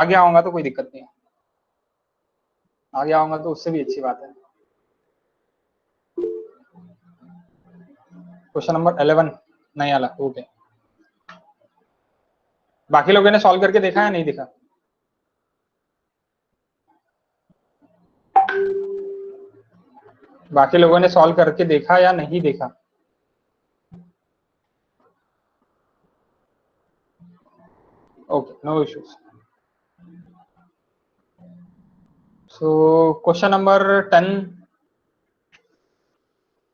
आगे आऊंगा तो कोई दिक्कत नहीं है, आगे आऊंगा तो उससे भी अच्छी बात है। क्वेश्चन नंबर 11 नहीं आला, ओके। बाकी लोगों ने सॉल्व करके देखा या नहीं देखा? बाकी लोगों ने सॉल्व करके देखा या नहीं देखा? Okay, no issues. So question number 10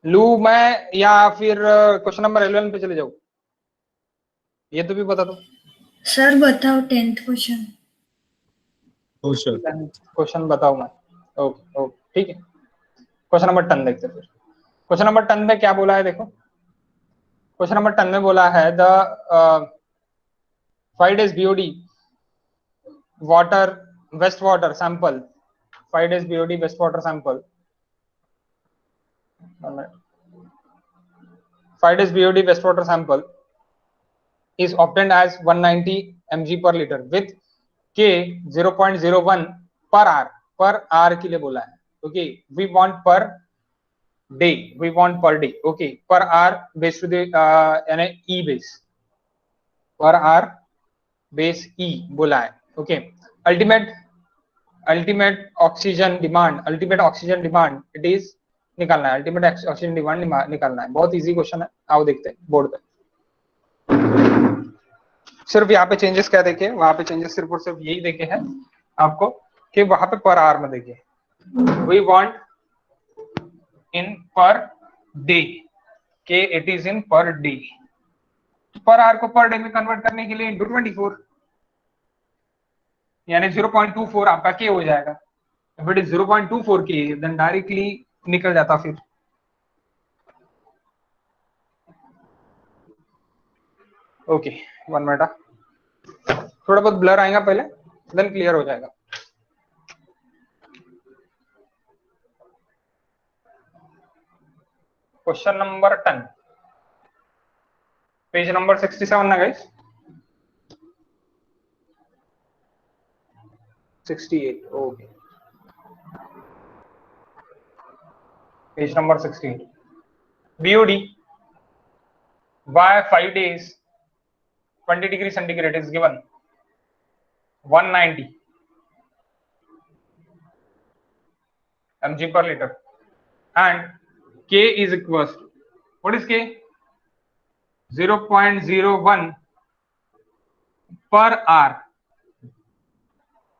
लू मैं, या फिर क्वेश्चन नंबर 11 पे चले जाऊं? ये तो भी बता दो सर बताओ 10th क्वेश्चन। क्वेश्चन बताओ मैं। ओके ओके ठीक है, क्वेश्चन नंबर 10 देखते हैं फिर। क्वेश्चन नंबर 10 में क्या बोला है देखो। क्वेश्चन नंबर 10 में बोला है the 5 days BOD water wastewater sample, 5 days BOD wastewater sample, 5 days BOD wastewater sample is obtained as 190 mg per liter with K 0.01 per hour के लिए बोला है। Okay, we want per day, we want per day, okay, per our base to the यानी E base, per our base E बोला है। Okay, ultimate oxygen demand it is निकालना है, ultimate oxygen demand निकालना है। बहुत इजी क्वेश्चन है, आओ देखते हैं बोर्ड पे। सिर्फ यहाँ पे चेंजेस क्या देखे, वहां पे चेंजेस सिर्फ और सिर्फ यही देखे हैं आपको कि वहां पे पर आवर में देखे, we want in per day, के it is in per day. Per hour को पर डे में कन्वर्ट करने के लिए इंटू 24, यानी 0.24 आपका के हो जाएगा। इफ इट इज 0.24 के देन डायरेक्टली निकल जाता फिर। ओके, 1 मिनट, थोड़ा बहुत ब्लर आएगा पहले, देन क्लियर हो जाएगा। क्वेश्चन नंबर 10 पेज नंबर 67 ना guys, 68, okay, page number 68। BOD by 5 days 20 degree centigrade is given 190 mg per liter and K is equals to, what is K? 0.01 per hour,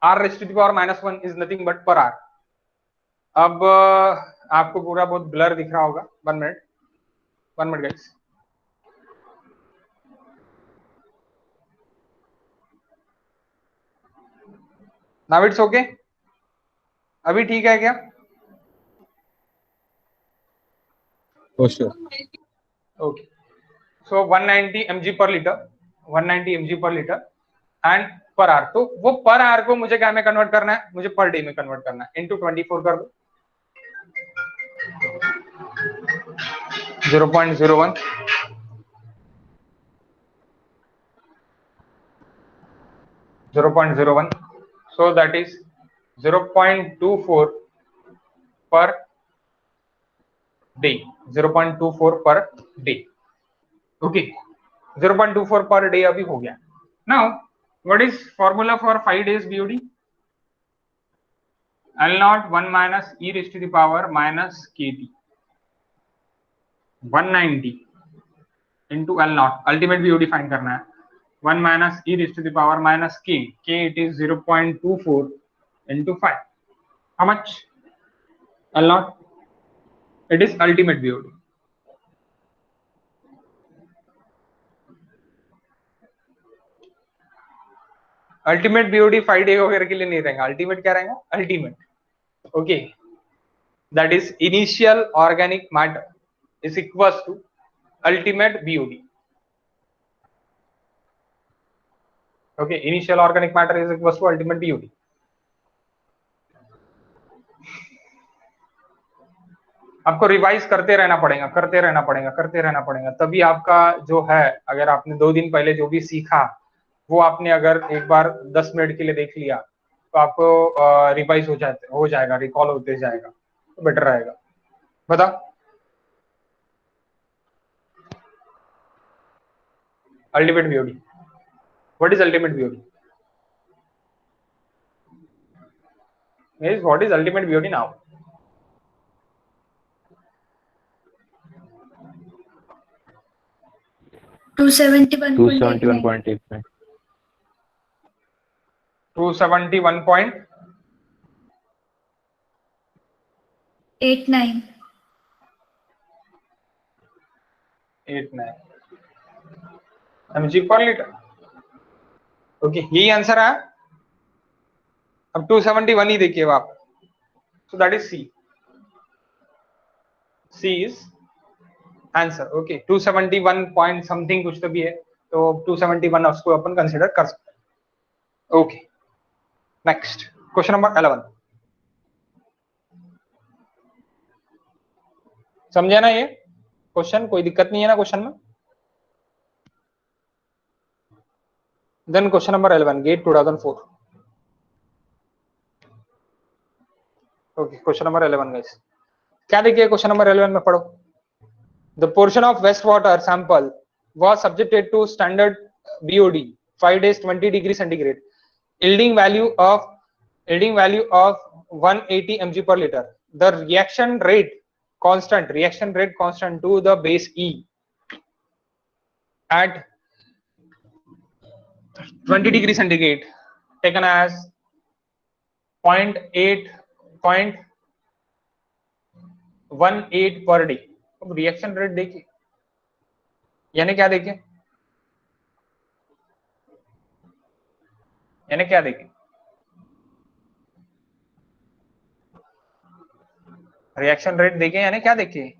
r raised to the power -1 is nothing but per hour। अब आपको पूरा बहुत blur दिख रहा होगा, 1 minute guys. Now it's okay, अभी ठीक है क्या? Okay, so 190 mg per liter, 190 mg per liter and per hour. तो वो पर आवर को मुझे क्या में कन्वर्ट करना है, मुझे पर डे में कन्वर्ट करना है, इंटू 24 कर दो, 0.01 0.01, so that is 0.24 per day, 0.24 per day, okay, 0.24 per day अभी हो गया। Now what is formula for 5 days BOD? L0 1 minus e raised to the power minus kT, 190 into L0, ultimate BOD find करना है, 1 minus e raised to the power minus k, it is 0.24 into 5, how much? L0, it is ultimate BOD। Ultimate BOD 5 day वगैरह के लिए नहीं रहेगा, ultimate क्या रहेगा, ultimate, okay, that is initial organic matter is equals to ultimate BOD, okay, initial organic matter is equals to ultimate BOD। आपको revise करते रहना पड़ेगा, तभी आपका जो है, अगर आपने 2 दिन पहले जो भी सीखा वो आपने अगर एक बार 10 मिनट के लिए देख लिया तो आपको रिवाइज हो जाएगा, रिकॉल होते जाएगा, तो बेटर रहेगा। बता ultimate BOD, what is ultimate BOD? What is ultimate BOD now? 271.89. 271.89 89. mg पर लीटर। ओके, यही आंसर है। अब 271 ही देखिए आप, so that is C, C is answer. Okay, 271 point something कुछ तो भी है, तो 271 उसको अपन कंसीडर कर सकते हैं। Okay, next question number 11। समझे ना ये क्वेश्चन? कोई दिक्कत नहीं है ना क्वेश्चन में? Then question number 11, GATE 2004। Okay, question number 11 guys, क्या देखिए क्वेश्चन नंबर 11 में पढ़ो। The portion of wastewater sample was subjected to standard BOD 5 days 20 degrees centigrade, yielding value of 180 mg per liter. The reaction rate constant to the base E at 20 degrees centigrade taken as 0.18 per day. अब reaction rate देखिए, यानी क्या देखें, यानी क्या देखें, reaction rate देखें यानी क्या देखें,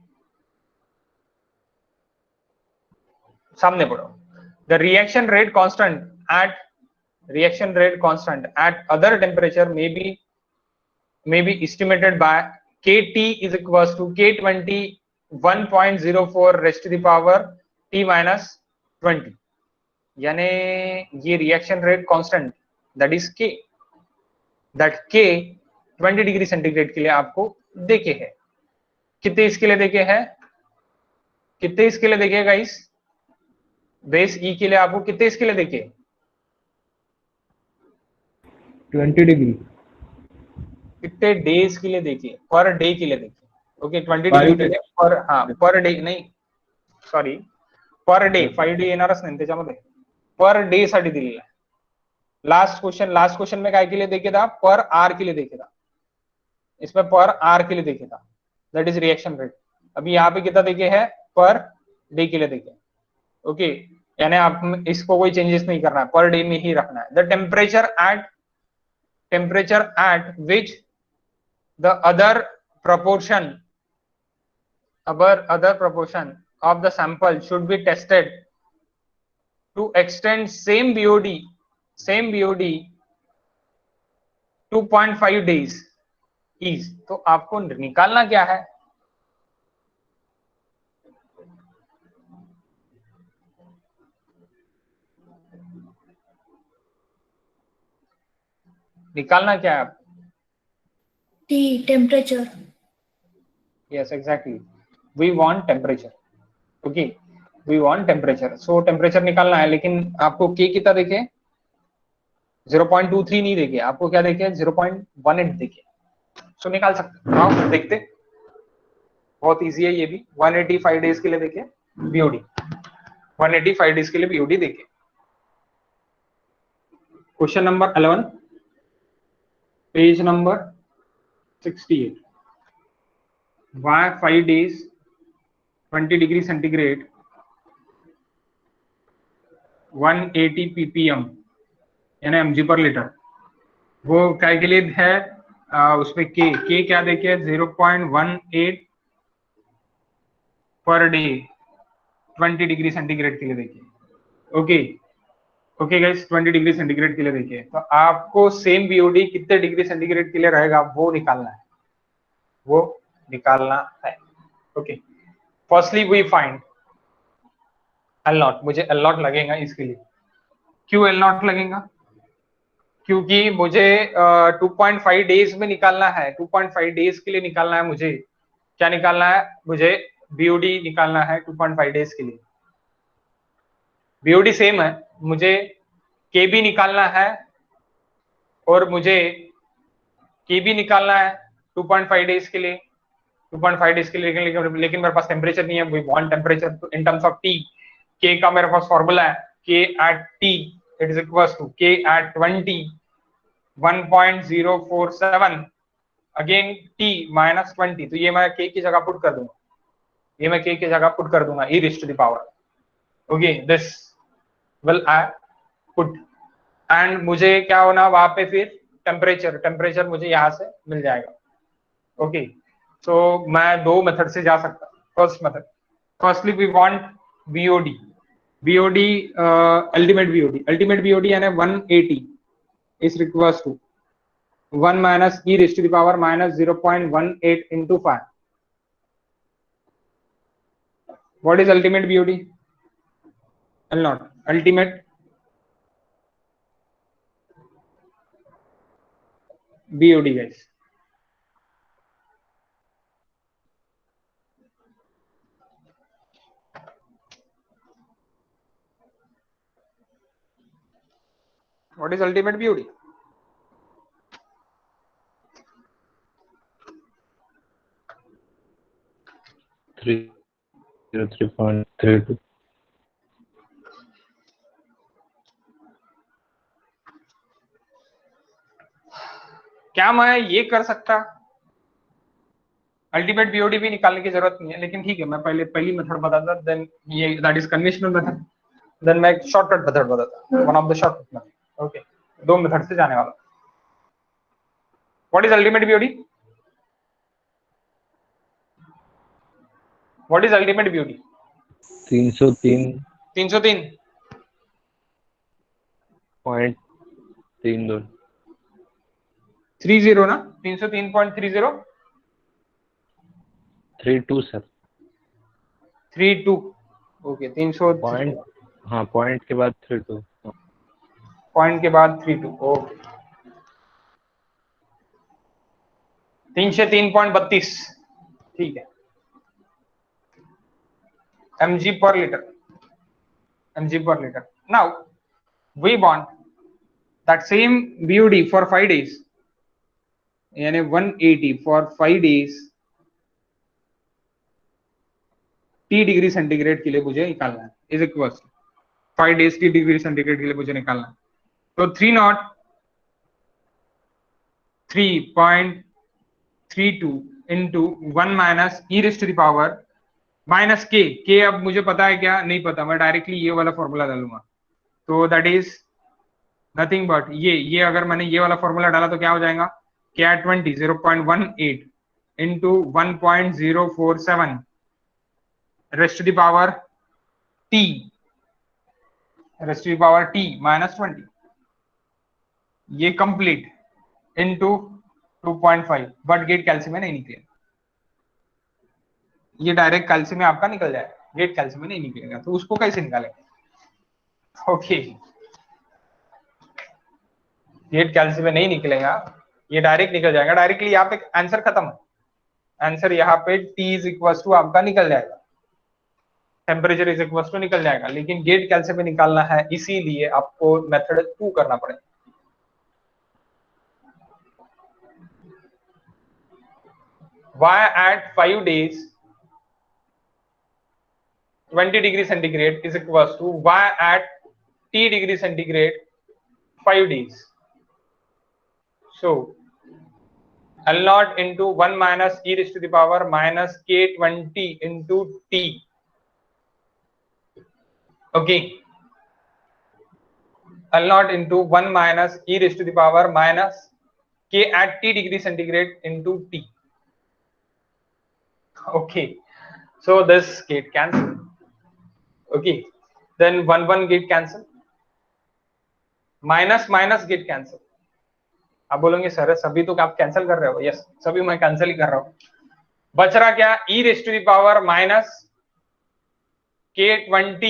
सामने पढ़ो। The reaction rate constant at other temperature may be estimated by Kt is equals to K20 1.04 raised to the power T minus 20, यानी ये reaction rate constant that is K, that K 20 degree centigrade के लिए आपको देखे है। कितने इसके लिए देखे हैं? कितने इसके लिए देखे गाइस? बेस ई के लिए आपको कितने इसके लिए देखे? 20 डिग्री। कितने डेज के लिए देखे? पर डे के लिए देखे। ओके, 20 डिग्री के लिए पर, हाँ पर डे नाही, सॉरी पर डे, 5 डे येणारच नाही त्याच्यामध्ये, पर डे साठी दिलेला आहे। लास्ट क्वेश्चन में काय के लिए देखे था? पर आर के लिए देखे था, इसमें पर आर के लिए देखे था, दैट इज रिएक्शन रेट। अभी यहाँ पे कितना देखे है? पर डे के लिए देखे। ओके, यानी आप इसको कोई चेंजेस नहीं करना है, पर डे में ही रखना है। The temperature at which the other proportion of the sample should be tested to extend same BOD 2.5 days is, तो आपको निकालना क्या है? निकालना क्या है? T, temperature. Yes, exactly. We want temperature. Okay, we want temperature. So temperature निकालना है, लेकिन आपको K कितना देखे? 0.23 नहीं देखे, आपको क्या देखे? 0.18 देखे। सो निकाल सकते हैं, देखते, बहुत इजी है ये भी। 185 डेज के लिए देखे BOD, 185 डेज के लिए BOD देखे। Question number 11, page number 68। Why 5 days 20 degree centigrade 180 ppm यानी mg पर लीटर, वो कैलकुलेट है उसमें के क्या देखे? 0.18 पर डे 20 डिग्री सेंटीग्रेड के लिए देखिए। ओके गाइस, 20 डिग्री सेंटीग्रेड के लिए देखिए, तो आपको सेम बीओडी कितने डिग्री सेंटीग्रेड के लिए रहेगा वो निकालना है, okay. Firstly we find L naught, मुझे एल नॉट लगेगा इसके लिए, क्यों एल नॉट लगेगा? क्योंकि मुझे 2.5 डेज में निकालना है, 2.5 डेज के लिए निकालना है मुझे। क्या निकालना है मुझे? बीओडी निकालना है 2.5 डेज के लिए। बीओडी सेम है, मुझे केबी निकालना है और मुझे केबी निकालना है 2.5 डेज के लिए, 2.5 डेज के लिए। लेकिन मेरे पास टेम्परेचर नहीं है, we want temperature in terms of T. K का मेरे पास फॉर्मूला है, K at T it is equals to K at 20 1.047 again T minus 20। तो ये मैं के की जगह पुट कर दूंगा, ये मैं के की जगह पुट कर दूंगा e raised to the power। Okay, this will I put and मुझे क्या होना वहां पे फिर टेम्परेचर मुझे यहां से मिल जाएगा। ओके, सो मैं दो मेथड से जा सकता। First method, firstly we want BOD, BOD ultimate BOD यानी 180 is equals to 1 minus e raised to the power minus 0.18 into 5. What is ultimate BOD? L not ultimate BOD guys. What is ultimate BOD? Three 3.32. क्या मैं ये कर सकता? Ultimate BOD भी निकालने की जरूरत नहीं है, लेकिन ठीक है मैं पहले पहली मेथड बताता, देन ये that is conventional method, then मैं एक शॉर्टकट मेथड बताता, one of the shortcut method. Okay, दो मेथड से जाने वाला। What is ultimate BOD? What is ultimate BOD? 303.32 30 ना, 303.30 32 सर। 32। ओके, 300 पॉइंट, हाँ पॉइंट के बाद 32, पॉइंट के बाद 32। ओके, 303.32 ठीक है, mg per liter, mg per liter। Now we want that same BOD for 5 days, यानी 180 for 5 days T degree centigrade के लिए मुझे निकालना है, is equal 5 days T degree centigrade के लिए मुझे निकालना है। तो 303.32 into 1 minus E raise to the power minus K अब मुझे पता है क्या? नहीं पता, मैं डायरेक्टली ये वाला फॉर्मूला डालूंगा। तो दैट इज नथिंग बट ये अगर मैंने ये वाला फॉर्मूला डाला तो क्या हो जाएगा? K at 20 0.18 into 1.047 raised to the power T, raised to the power T minus 20, ये कंप्लीट इंटू 2.5। बट गेट कैल्सियम में नहीं निकलेगा, ये डायरेक्ट कैल्सियम में आपका निकल जाएगा, गेट कैल्सियम में नहीं निकलेगा। तो उसको कैसे निकालेंगे? ओके, गेट कैल्सियम में नहीं निकलेगा, ये डायरेक्ट निकल जाएगा। डायरेक्टली यहाँ पे आंसर खत्म है, आंसर यहाँ पे T इज इक्वल टू आपका निकल जाएगा, टेम्परेचर इज इक्वल टू निकल जाएगा। लेकिन गेट कैल्सियम में निकालना है, इसीलिए आपको मेथड 2 करना पड़ेगा। Y at 5 days 20 degree centigrade is equals to Y at T degree centigrade 5 days. So L naught into 1 minus e raised to the power minus K20 into T. Okay. L naught into 1 minus e raised to the power minus K at T degree centigrade into T. Okay. So this gate cancel. Okay, then 1 get cancel, minus get cancel। आप बोलोगे sir सभी तो आप cancel कर रहे हो? Yes, सभी मैं कैंसिल ही कर रहा हूं। बच रहा क्या? e raise to the power minus K20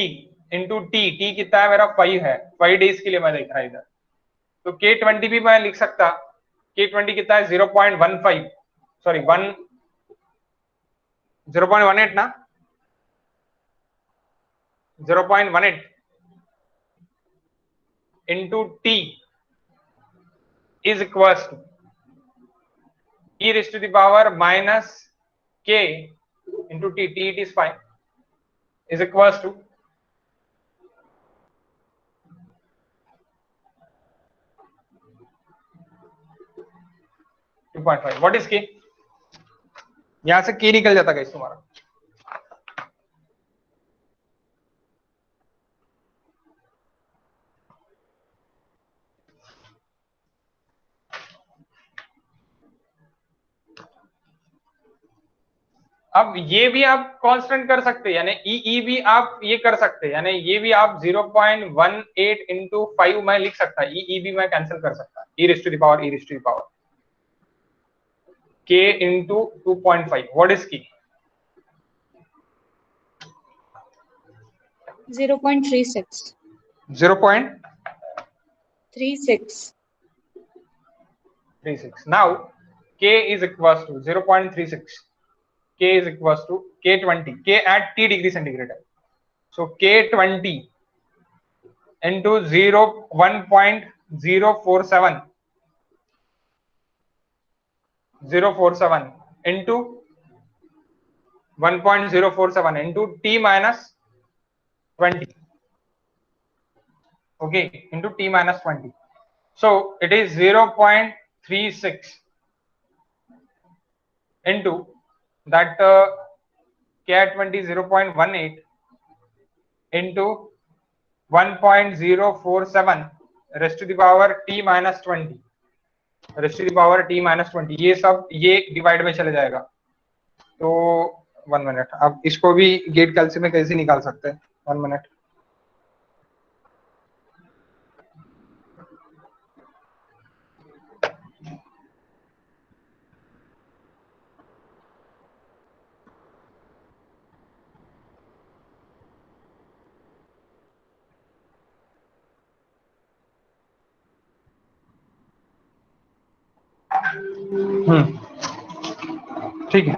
into T कितना है मेरा 5 है, 5 डेज के लिए मैं देख रहा इधर, तो K20 भी मैं लिख सकता, K20 कितना है 0.15 सॉरी 0.18 ना 0.18 into T is equals to e raised to the power minus k into t, it is 5 is equals to 2.5. what is k? यहां से k निकल जाता गाइस तुम्हारा, अब ये भी आप कांस्टेंट कर सकते हैं, यानी ई भी आप ये कर सकते हैं, यानी ये भी आप 0.18 इंटू 5 में लिख सकता है, ई भी मैं कैंसिल कर सकता है, e raised to the power k into 2.5. what is k? 0.36. 0.36. now k is equals to 0.36, k is equals to K20, k at t degree centigrade है, so K20 into 1.047 into 1.047 into t minus 20, okay, into t minus 20, so it is 0.36 into that k at 20 0.18 into 1.047 raised to the power t minus 20 raised to the power t minus 20, ये सब ये divide में चले जाएगा, तो 1 minute, अब इसको भी गेट कैलसी में कैसे निकाल सकते हैं, 1 मिनट, ठीक है,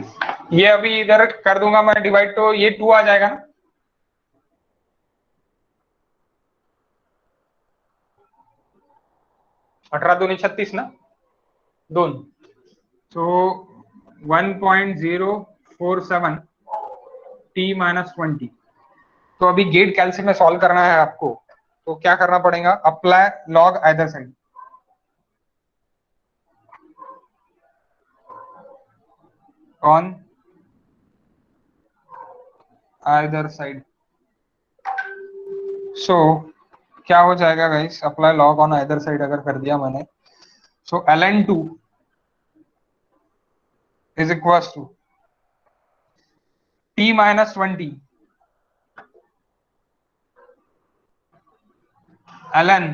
ये अभी इधर कर दूंगा मैं डिवाइड, तो ये 2 आ जाएगा ना, अठारह दूनी 36 ना, दोनों, तो 1.047 t माइनस 20, तो अभी गेट कैलसी में सॉल्व करना है आपको, तो क्या करना पड़ेगा, apply log either side, on either side, so क्या हो जाएगा guys, apply log on either side अगर कर दिया मैंने, सो ln2 is equals to t minus 20 ln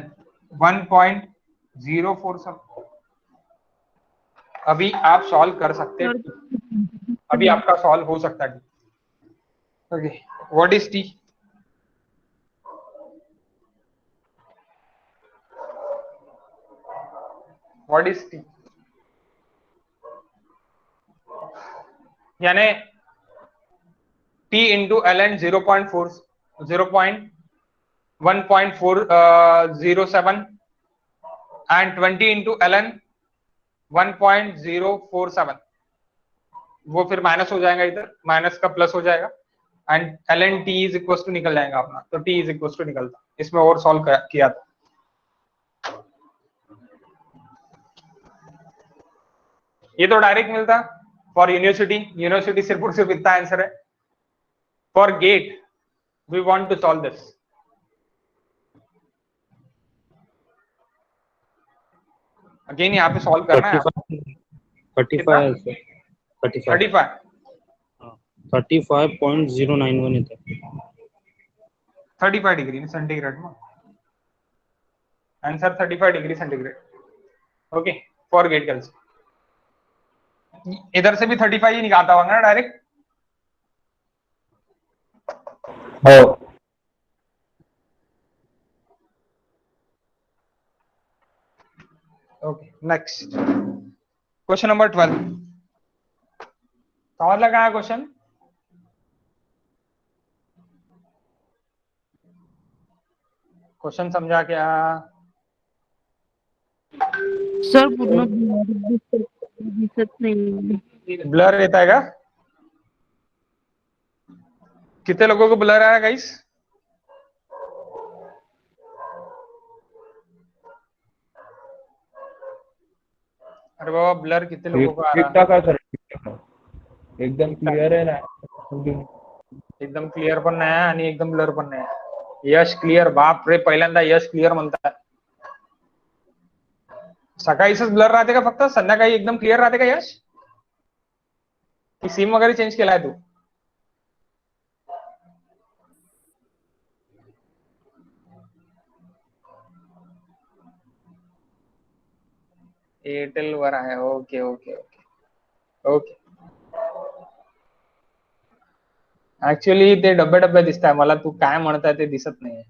1.047, अभी आप सॉल्व कर सकते हैं, अभी आपका सॉल्व हो सकता है, okay, what is t, what is t, यानी t into ln 0.1.407 and 20 into ln 1.047, वो फिर माइनस हो जाएगा, इधर माइनस का प्लस हो जाएगा, and ln t is equal to निकल जाएगा अपना, तो t इज इक्वल टू निकलता, इसमें और सॉल्व किया था, ये तो डायरेक्ट मिलता फॉर यूनिवर्सिटी सिर्फ और सिर्फ इतना आंसर है, for GATE we want to solve this, again यहाँ पे सॉल्व करना है, 35.091 येतं, 35 डिग्री सेंटीग्रेड में answer 35 degree centigrade, okay, for GATE girls, इधर से भी 35 ही निकालता होगा ना डायरेक्ट, हो नेक्स्ट क्वेश्चन नंबर 12 समझ लगा है क्वेश्चन? क्वेश्चन समझा क्या? सर पूर्ण दिसत नाही. ब्लर येता है क्या? कितने लोगों को ब्लर आया गाइस? अरे बाबा ब्लर कितने लोगों को आ रहा है? ठीक-ठाक आहे सर, ठीक-ठाक आहे. एकदम क्लिअर आहे ना? एकदम क्लिअर पण नाही आहे आणि एकदम ब्लर पण नाही आहे. यश क्लिअर, बाप रे, पहिल्यांदा यश क्लिअर म्हणतात. सकाळीच ब्लर राहते का फक्त? संध्याकाळी एकदम क्लिअर राहते का यश? की सिम वगैरे चेंज केलाय तू? एअरटेल वर आहे. Okay okay okay okay. Actually ते डब्बे डब्बे दिसत आहे मला, तू काय म्हणताय ते दिसत नाहीये.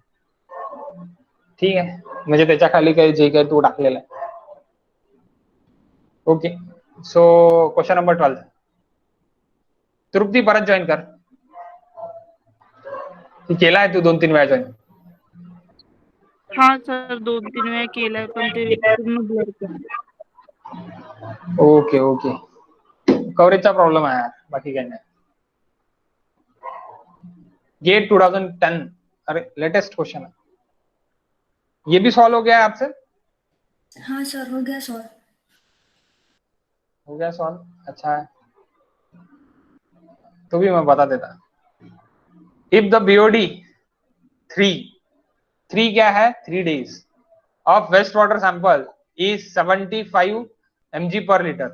ठीक आहे, म्हणजे त्याच्या खाली काही जे काही तू टाकलेलं आहे. ओके, सो क्वेश्चन नंबर 12. तृप्ती परत जॉईन कर. केलाय तू 2-3 वेळा जॉईन? हा सर 2-3 वेळा केलाय पण ते पूर्ण ब्लर केलं. ओके ओके, कवरेजचा प्रॉब्लेम आहे, बाकी काही नाही. गेट 2010, अरे लेटेस्ट क्वेश्चन है. ये भी सॉल्व हो गया है आपसे? हाँ सर हो गया सॉल्व. हो गया सॉल्व, अच्छा है. तो भी मैं बता देता. इफ द बीओडी 3 क्या है? 3 days of wastewater sample is 75 mg per liter.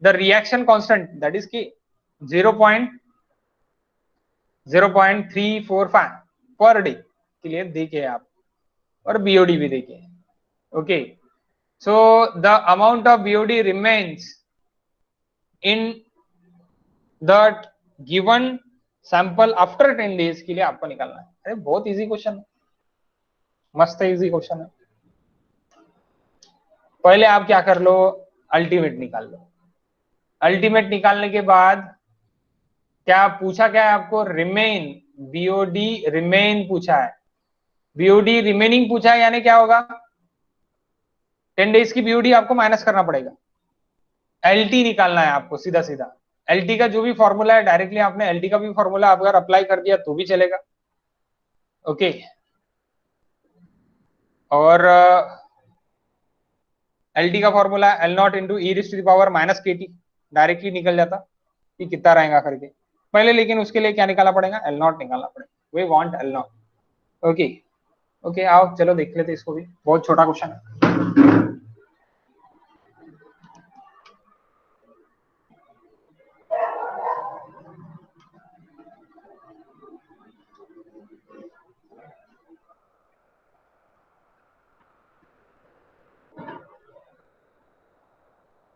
The reaction constant, that is की 0.345 पर डे के लिए देखिए आप, और बीओडी भी देखिए. Okay, so the amount of BOD remains in that given sample after 10 days के लिए आपको निकालना है. अरे बहुत इजी क्वेश्चन है, मस्त इजी क्वेश्चन है. पहले आप क्या कर लो, अल्टीमेट निकाल लो. अल्टीमेट निकालने के बाद क्या पूछा, क्या है आपको? रिमेन, बीओडी रिमेन पूछा है. बीओडी रिमेनिंग पूछा है, यानी क्या होगा? 10 डेज की बीओडी आपको माइनस करना पड़ेगा. एलटी निकालना है आपको सीधा सीधा. एलटी का जो भी फॉर्मूला है डायरेक्टली आपने एलटी का भी फॉर्मूला अगर अप्लाई कर दिया तो भी चलेगा. ओके, और एलटी का formula L not into E raise to the power minus K T, directly निकल जाता कि कितना रहेगा करके. पहले लेकिन उसके लिए क्या निकालना पड़ेगा? एल नॉट निकालना पड़ेगा. We want L naught. Okay okay, आओ चलो देख लेते इसको भी, बहुत छोटा क्वेश्चन है.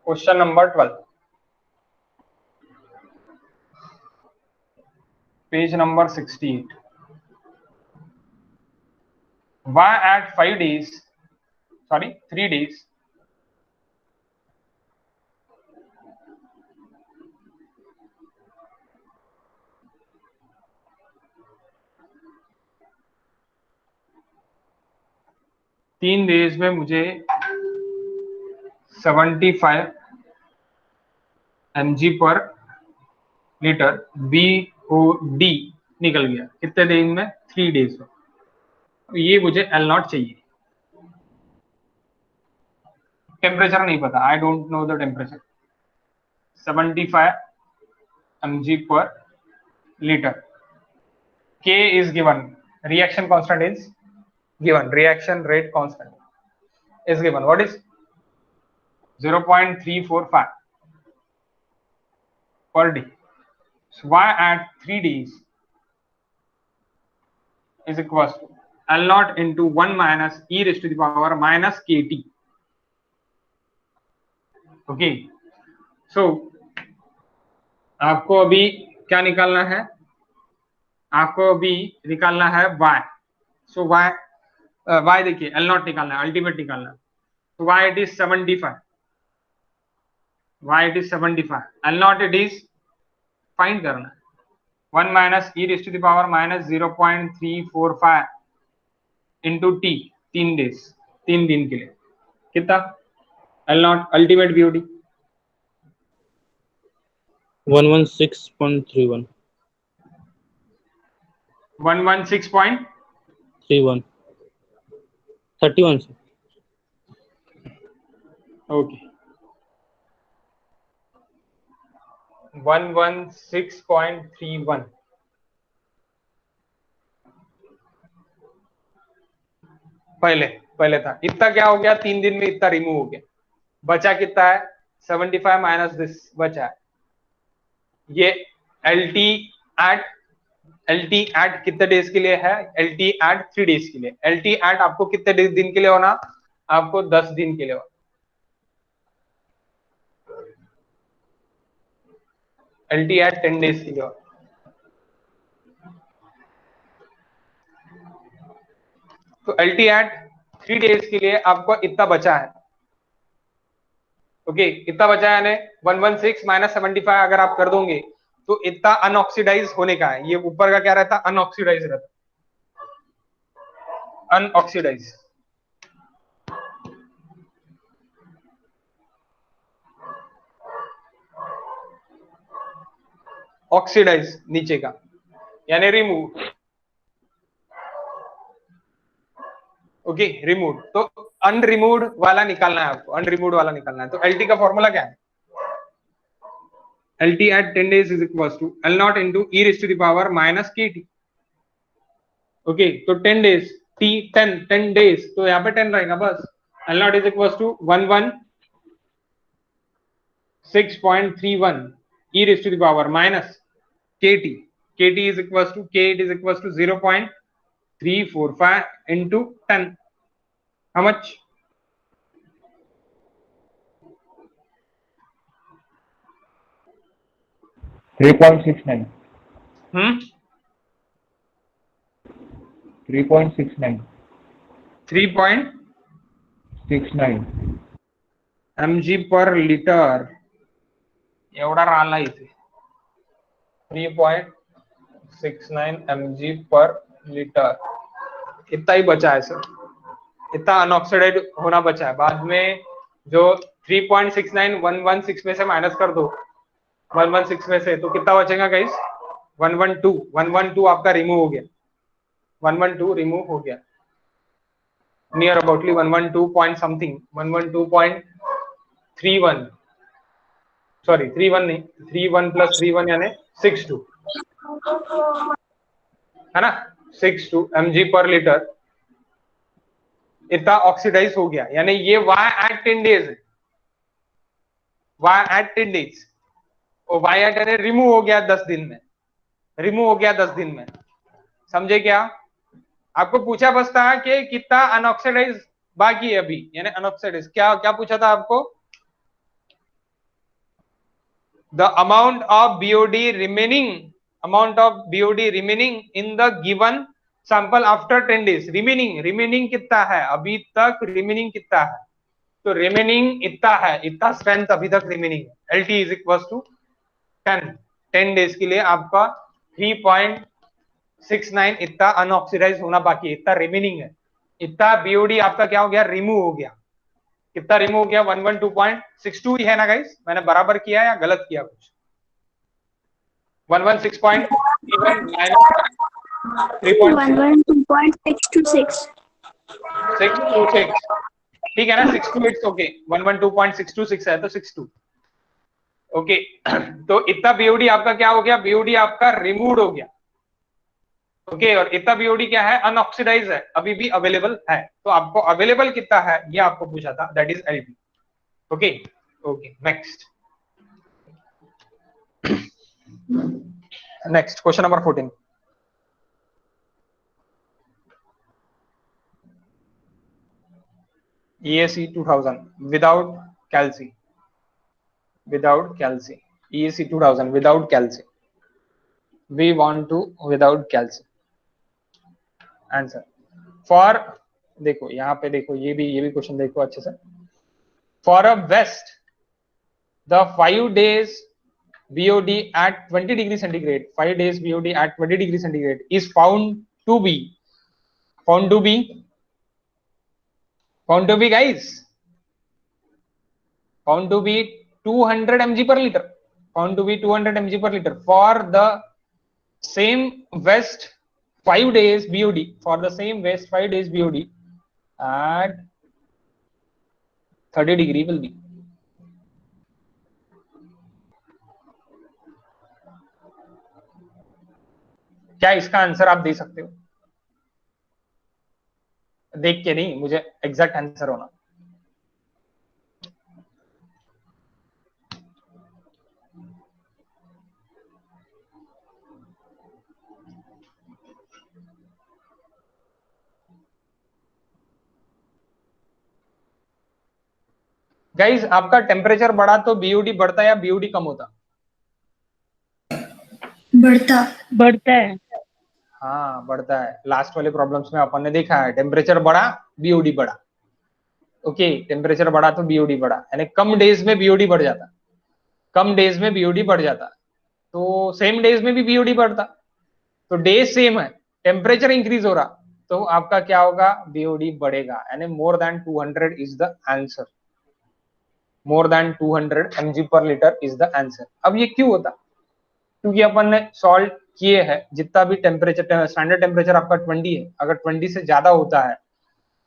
Question number 12, page number 68. Why at 3 days 3 days में मुझे 75 mg पर लीटर BOD निकल गया. कितने दिन में? 3 डेज में. ये मुझे एल नॉट चाहिए. टेम्परेचर नहीं पता, I don't know the temperature. 75 mg पर litre. K is given, reaction constant is given, reaction rate constant is given. What is 0.345 per day. So y at 3 days is equals to L naught into 1 minus e raised to the power minus kt. Okay, so आपको अभी क्या निकालना है? आपको अभी निकालना है y. So y देखिए L नॉट निकालना है, अल्टीमेट निकालना है. तो y it is 75. y it is 75, L naught it is find करना है 1 minus e raised to the power minus 0.345 into T 3 days 3 दिन के लिए कितना L naught ultimate BOD 116.31 116.31 31 sir. Okay 116.31 पहले था इतना क्या हो गया 3 दिन में इतना रिमूव हो गया बचा कितना है 75 माइनस दिस बचा है ये एल टी एट कितने डेज के लिए है एल टी एट 3 डेज के लिए एल टी एट आपको कितने दिन के लिए होना आपको 10 दिन के लिए होना एल टी एट 10 डेज के लिए होना तो एल टी एट 3 डेज के लिए आपको इतना बचा है ओके इतना बचा है यानी 116 माइनस 75 अगर आप कर दोगे तो इतना अनऑक्सीडाइज होने का है ये ऊपर का क्या रहता अनऑक्सीडाइज रहता अनऑक्सीडाइज ऑक्सीडाइज नीचे का यानी रिमूव ओके रिमूव तो अनरिमूव्ड वाला निकालना है आपको अनरिमूव्ड वाला निकालना है तो एलटी का फॉर्मूला क्या है LT at 10 days is equals to L naught into e raised to the power minus KT. Okay, तो 10 days T 10 days तो यहाँ पे 10 रहेगा बस L naught is equals to 116.31 e raised to the power minus KT. KT is equals to K it is equals to 0.345 into 10. How much? 3.69. 3.69 mg per liter एवढा राहिला इथे 3.69 mg per liter इतना ही बचा है सर इतना अनऑक्सीडाइड होना बचा है बाद में जो 3.69 116 में से माइनस कर दो 116 में से तो कितना बचेगा गाइस 112 आपका रिमूव हो गया 112 रिमूव हो गया नियर अबाउटली 112 पॉइंट समथिंग 112.31 सॉरी 31 नहीं 31 प्लस 31 यानी 62 है ना 62 mg पर लीटर इतना ऑक्सीडाइज हो गया यानी ये y at 10 days है y at 10 days और y at रिमूव हो गया 10 दिन में रिमूव हो गया 10 दिन में समझे क्या आपको पूछा बस था कि कितना अनऑक्सीडाइज बाकी है अभी यानी अनऑक्सीडाइज क्या क्या पूछा था आपको the amount of BOD remaining in the given sample after 10 days remaining कितना है अभी तक रिमेनिंग कितना है तो रिमेनिंग इतना है इतना स्ट्रेंथ अभी तक रिमेनिंग है LT is equal to 10 days के लिए आपका 3.69 इतना अनऑक्सीडाइज होना बाकी है इतना रिमेनिंग है इतना बीओडी आपका क्या हो गया रिमूव हो गया कितना रिमूव हो गया 112.62 ही है ना गाइस मैंने बराबर किया या गलत किया कुछ 112.626 ठीक है ना 628 ओके 112.626 है तो 62 ओके तो इतना बीओडी आपका क्या हो गया बीओडी आपका रिमूव्ड हो गया ओके और इतना बीओडी क्या है अनऑक्सीडाइज है अभी भी अवेलेबल है तो आपको अवेलेबल कितना है ये आपको पूछा था that is LB okay okay next question number 14 EAC 2000 without calci EAC 2000 without calci we want to without calci answer for देखो यहाँ पे देखो ये भी क्वेश्चन देखो अच्छे से for a waste the 5 days BOD at 20 degree centigrade, 5 days BOD at 20 degree centigrade is found to be guys, found to be 200 mg per liter, found to be 200 mg per liter for the same west 5 days BOD, for the same west 5 days BOD at 30 degree will be. क्या इसका answer आप दे सकते हो? देख के नहीं, मुझे exact answer होना। गाइस आपका टेम्परेचर बढ़ा तो बीओडी बढ़ता या बीओडी कम होता? बढ़ता है। हाँ बढ़ता है। लास्ट वाले प्रॉब्लम्स में अपन ने देखा है टेम्परेचर बढ़ा बीओडी बढ़ा। ओके, टेम्परेचर बढ़ा तो बीओडी बढ़ा, यानी कम डेज में बीओडी बढ़ जाता, कम डेज में बीओडी बढ़ जाता, तो सेम डेज में भी बीओडी बढ़ता, तो डेज सेम है, टेम्परेचर इंक्रीज हो रहा, तो आपका क्या होगा? बीओडी बढ़ेगा, यानी more than 200 is the answer, more than 200 mg पर लीटर इज द आंसर। अब ये क्यों होता? क्योंकि अपन ने सॉल्व किए हैं जितना भी टेम्परेचर, स्टैंडर्ड टेम्परेचर आपका 20 है, अगर 20 से ज्यादा होता है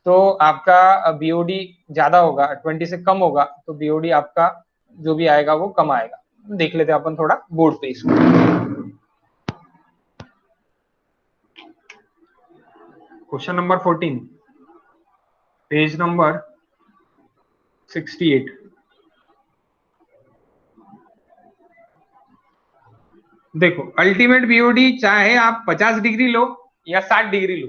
तो आपका बीओडी ज्यादा होगा, 20 से कम होगा तो बीओडी आपका जो भी आएगा वो कम आएगा। देख लेते हैं अपन थोड़ा बोर्ड पे इसको। Question number 14, page number 68। देखो अल्टीमेट बीओडी चाहे आप 50 डिग्री लो या 60 डिग्री लो,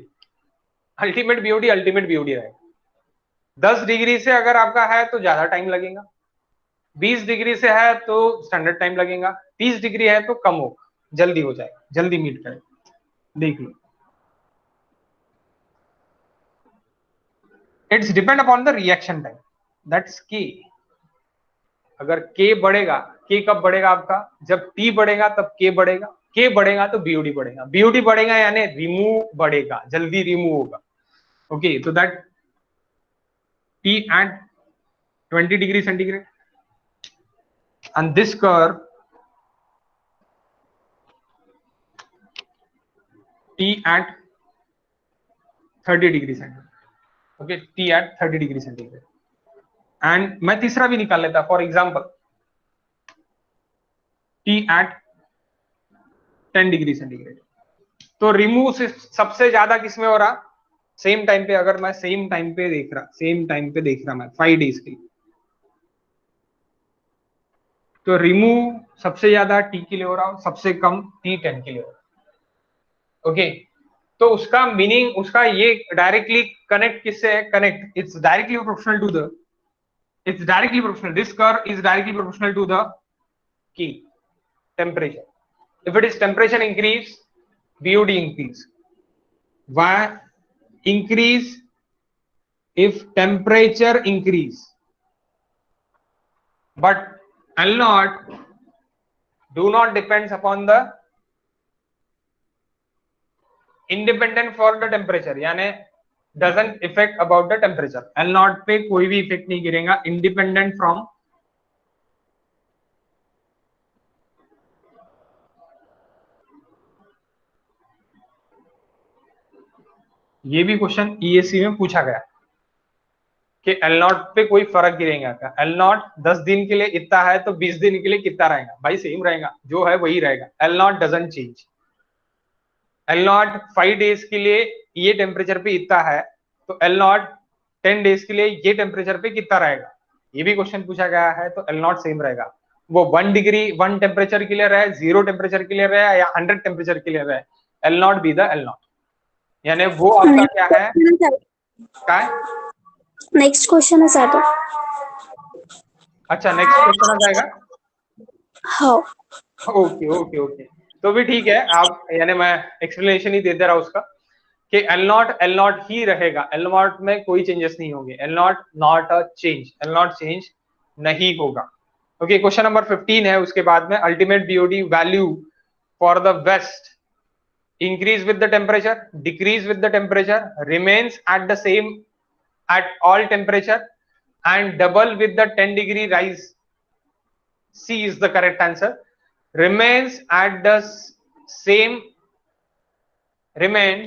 अल्टीमेट बीओडी रहेगा। 10 डिग्री से अगर आपका है तो ज्यादा टाइम लगेगा, 20 डिग्री से है तो स्टैंडर्ड टाइम लगेगा, 30 डिग्री है तो कम होगा, जल्दी हो जाएगा, जल्दी मीट करेगा। देख लो, it's depend upon the reaction time, that's key. अगर के बढ़ेगा, के कब बढ़ेगा आपका? जब टी बढ़ेगा तब के बढ़ेगा, के बढ़ेगा तो बीओडी बढ़ेगा, बीओडी बढ़ेगा यानी रिमूव बढ़ेगा, जल्दी रिमूव होगा। ओके, तो that T at 20 degree centigrade and this curve T at 30 degree centigrade. Okay, T at 30 degree centigrade. And मैं तीसरा भी निकाल लेता, for example T at 10 degree centigrade. तो रिमूव सबसे ज्यादा किसमें हो रहा? सेम टाइम पे, अगर मैं सेम टाइम पे देख रहा मैं 5 डेज के लिए, तो रिमूव सबसे ज्यादा टी के लिए हो रहा, सबसे कम टी 10 के लिए हो रहा। ओके, तो उसका मीनिंग, उसका ये डायरेक्टली कनेक्ट किससे है? Connect, it's directly proportional to the, it's directly proportional, this curve is directly proportional to the key temperature. If it is temperature increase, BOD increase. Why increase? If temperature increase, but L naught do not depends upon the independent for the temperature, यानी doesn't affect about the temperature. L naught पे कोई भी effect नहीं गिरेगा, independent from ये भी question ESC में पूछा गया कि L naught पे कोई फर्क गिरेगा क्या? L naught 10 दिन के लिए इतना है तो 20 दिन के लिए कितना रहेगा? भाई सेम रहेगा, जो है वही रहेगा। L naught doesn't change. L naught 5 days के लिए ये टेम्परेचर पे इतना है तो L naught 10 डेज के लिए ये टेम्परेचर पे कितना रहेगा? ये भी क्वेश्चन पूछा गया है, तो L naught सेम रहेगा। वो 1 डिग्री 1 टेम्परेचर के लिए रहे, 0 टेम्परेचर के लिए रहे या 100 टेम्परेचर के लिए रहे, L naught be the L naught, यानी वो आपका क्या है? क्या? नेक्स्ट क्वेश्चन है सर। अच्छा, नेक्स्ट क्वेश्चन आ जाएगा। हाँ, ओके ओके ओके, तो भी ठीक है, आप यानी मैं एक्सप्लेनेशन ही दे दे रहा हूं उसका कि L naught ही रहेगा, L naught में कोई चेंजेस नहीं होंगे, L naught not a change, L naught change नहीं होगा। ओके, क्वेश्चन नंबर 15 है उसके बाद में, ultimate BOD value for the waste increase with the temperature, decrease with the temperature, remains at the same at all temperature, and double with the 10-degree rise. C is the correct answer. Remains at the same, remain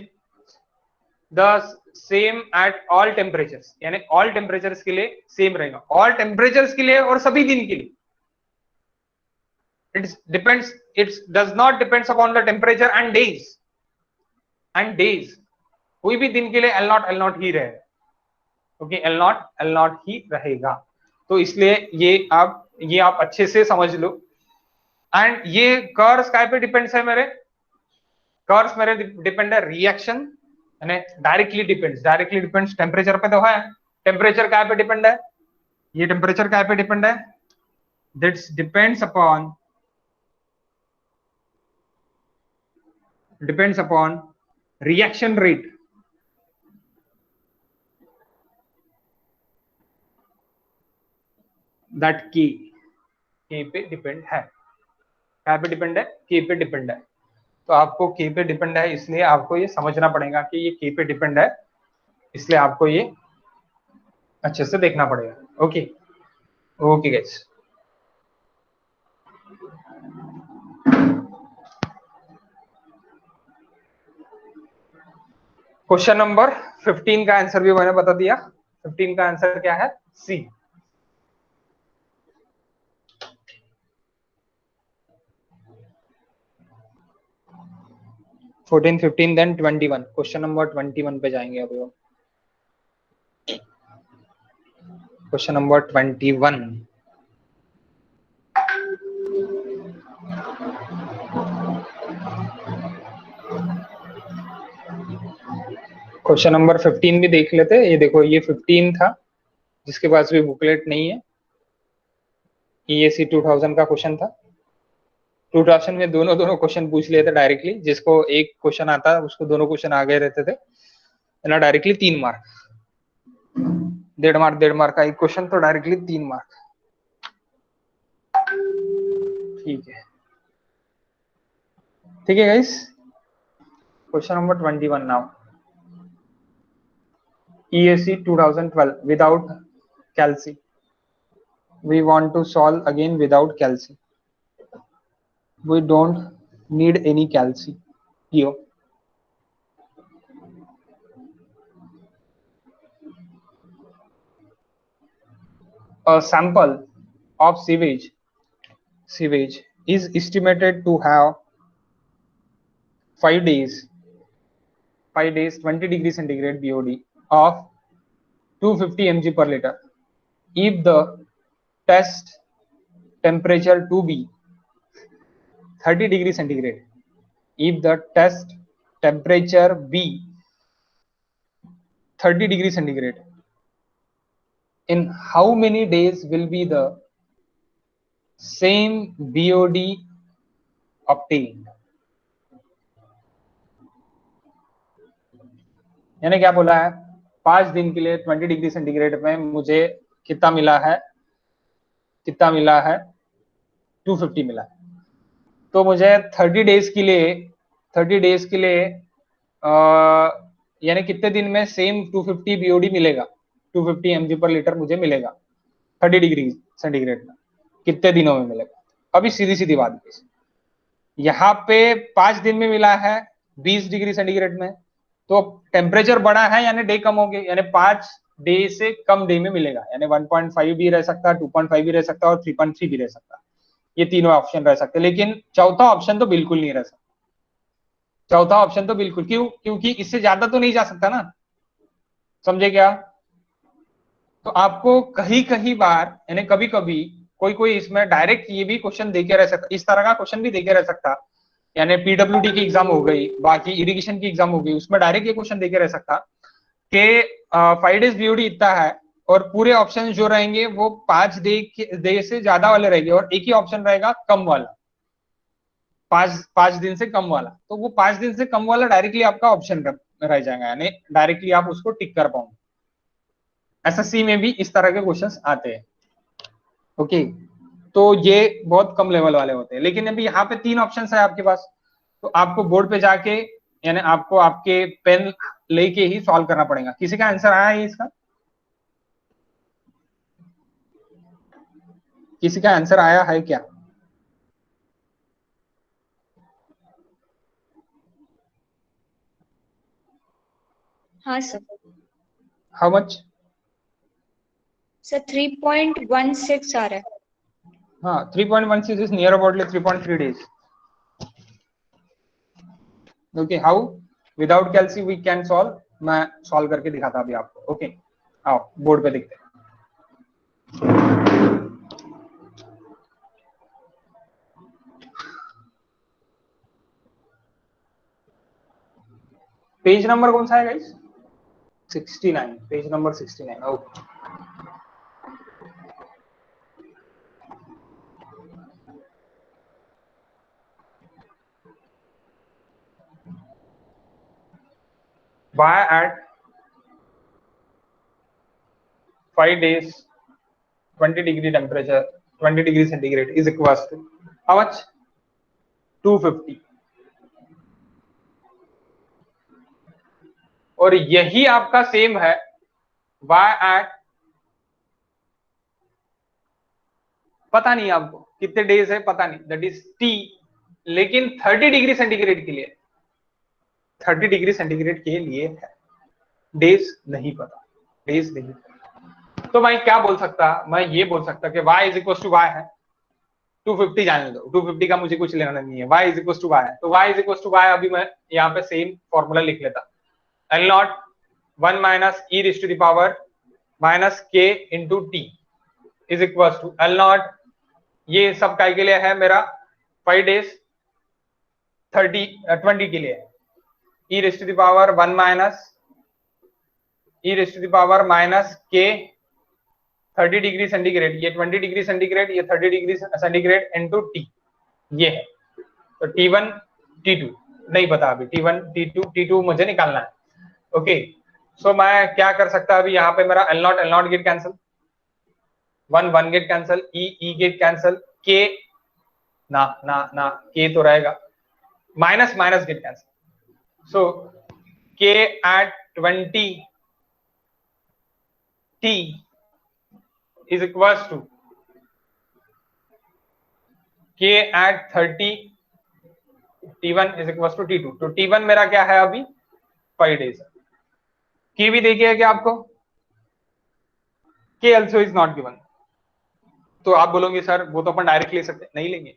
the same at all temperatures, यानी all temperatures के लिए same रहेगा, all temperatures के लिए और सभी दिन के लिए. It depends, it does not depends upon the temperature and days. And days, कोई भी दिन के लिए L नॉट ही रहेगा. ओके, L नॉट ही रहेगा. तो इसलिए ये आप अच्छे से समझ लो. एंड ये कर्व्स काय पे डिपेंड्स है मेरे? कर्व्स मेरे डिपेंड है रिएक्शन, यानी डायरेक्टली डिपेंड्स टेम्परेचर पे तो है. टेम्परेचर काय पे डिपेंड है? ये टेम्परेचर काय पे डिपेंड है? That's depends upon reaction rate. That के पे डिपेंड है. क्या पे डिपेंड है? के पे डिपेंड है. तो आपको के पे डिपेंड है, इसलिए आपको ये समझना पड़ेगा कि ये के पे डिपेंड है, इसलिए आपको ये अच्छे से देखना पड़ेगा. Okay okay guys. Question number 15 का आंसर भी मैंने बता दिया. 15 का आंसर क्या है? C. Fourteen 15 then 21. Question number 21 पे जाएंगे अभी हम. Question number 21. क्वेश्चन नंबर 15 भी देख लेते. ये देखो, ये 15 था, जिसके पास भी बुकलेट नहीं है. EAC 2000 का क्वेश्चन था. 2000 में दोनों क्वेश्चन पूछ लिए थे डायरेक्टली. जिसको एक क्वेश्चन आता उसको दोनों क्वेश्चन आ गए रहते थे ना, डायरेक्टली 3 मार्क. 1.5 मार्क का एक क्वेश्चन, तो डायरेक्टली 3 मार्क. ठीक है guys. Question number 21 now. EAC 2012 without calci. We want to solve again without calci. We don't need any calci here. A sample of sewage is estimated to have 5 days 20 degree centigrade BOD of 250 mg per liter if the test temperature to be 30 degree centigrade. If the test temperature be 30 degree centigrade, in how many days will be the same BOD obtained? यानी क्या बोला है? 5 दिन के लिए 20 degree centigrade में मुझे कितना मिला है? 250 मिला है. तो मुझे 30 डेज के लिए यानी कितने दिन में सेम 250 BOD मिलेगा? 250 mg पर लीटर मुझे मिलेगा 30 डिग्री सेंटीग्रेड में. कितने दिनों में मिलेगा? अभी सीधी बात. यहाँ पे 5 दिन में मिला है 20 डिग्री सेंटीग्रेड में, तो टेम्परेचर बढ़ा है यानी डे कम हो गए, यानी 5 डे से कम डे में मिलेगा. यानी 1.5 भी रह सकता है, 2.5 भी रह सकता है और 3.3 भी रह सकता है. ये तीनों ऑप्शन रह सकते हैं, लेकिन चौथा ऑप्शन तो बिल्कुल नहीं रह सकता. चौथा ऑप्शन तो बिल्कुल, क्योंकि इससे ज्यादा तो नहीं जा सकता ना. समझे क्या? तो आपको कहीं बार यानी कभी कोई इसमें डायरेक्ट ये भी क्वेश्चन देके रह सकता, इस तरह का क्वेश्चन भी देके रह सकता. यानी PWD की एग्जाम हो गई, बाकी इरिगेशन की एग्जाम हो गई, उसमें डायरेक्ट ये क्वेश्चन देके रह सकता कि 5 डेज BOD इतना है और पूरे ऑप्शन जो रहेंगे वो 5 डे से ज्यादा वाले रहेंगे और एक ही ऑप्शन रहेगा कम वाला, 5 दिन से कम वाला. तो वो 5 दिन से कम वाला डायरेक्टली आपका ऑप्शन रह जाएगा, यानी डायरेक्टली आप उसको टिक कर पाओगे. SSC में भी इस तरह के क्वेश्चंस आते हैं. ओके तो ये बहुत कम लेवल वाले होते हैं। लेकिन अभी यहाँ पे 3 ऑप्शन है आपके पास, तो आपको बोर्ड पे जाके यानी आपको आपके पेन लेके ही सॉल्व करना पड़ेगा। किसी का आंसर आया है इसका? किसी का आंसर आया है क्या? हाँ सर। How much? सर 3.16 आ रहा है। हाँ, 3.16 is near aboutly 3.3 days. Okay, how without calcy we can solve? मैं सॉल्व करके दिखाता अभी आपको। ओके, आओ बोर्ड पे देखते हैं। पेज नंबर कौन सा है guys? 69, page number 69। Okay, y at 5 days 20 degree temperature 20 degree centigrade is equals to how much? 250। और यही आपका सेम है y at, पता नहीं आपको कितने डेज है, पता नहीं, दैट इज t, लेकिन 30 डिग्री सेंटीग्रेड के लिए, 30 डिग्री सेंटीग्रेड के लिए है, डेज नहीं पता, डेज नहीं पता। तो मैं क्या बोल सकता, मैं ये बोल सकता कि y is equal to y है 250, जाने दो 250 का मुझे कुछ लेना नहीं है, y is equal to y है, तो y is equal to y अभी मैं यहाँ पे सेम फॉर्मूला लिख लेता, L naught 1 minus e raise to the power minus k into T is equal to L naught, ये सब काय के लिए है मेरा 5 days 20 के लिए, e raise to the power 1 minus e raise to the power minus k 30 degree centigrade, ये 20 डिग्री सेंटीग्रेड, ये 30 डिग्री सेंटीग्रेड इनटू टी, ये है। तो T1 T2 नहीं पता अभी, T1 T2 मुझे निकालना है। ओके, सो मैं क्या कर सकता अभी, यहाँ पे मेरा L not get cancel, 1 get cancel, E get cancel, K ना ना ना K तो रहेगा, minus get cancel, so K at 20 T is equals to K at 30 T1 is equals to T2। तो T1 मेरा क्या है अभी 5 days। K भी देखिए है क्या आपको? K also is not given। तो आप बोलोगे सर वो तो अपन डायरेक्ट ले सकते, नहीं लेंगे,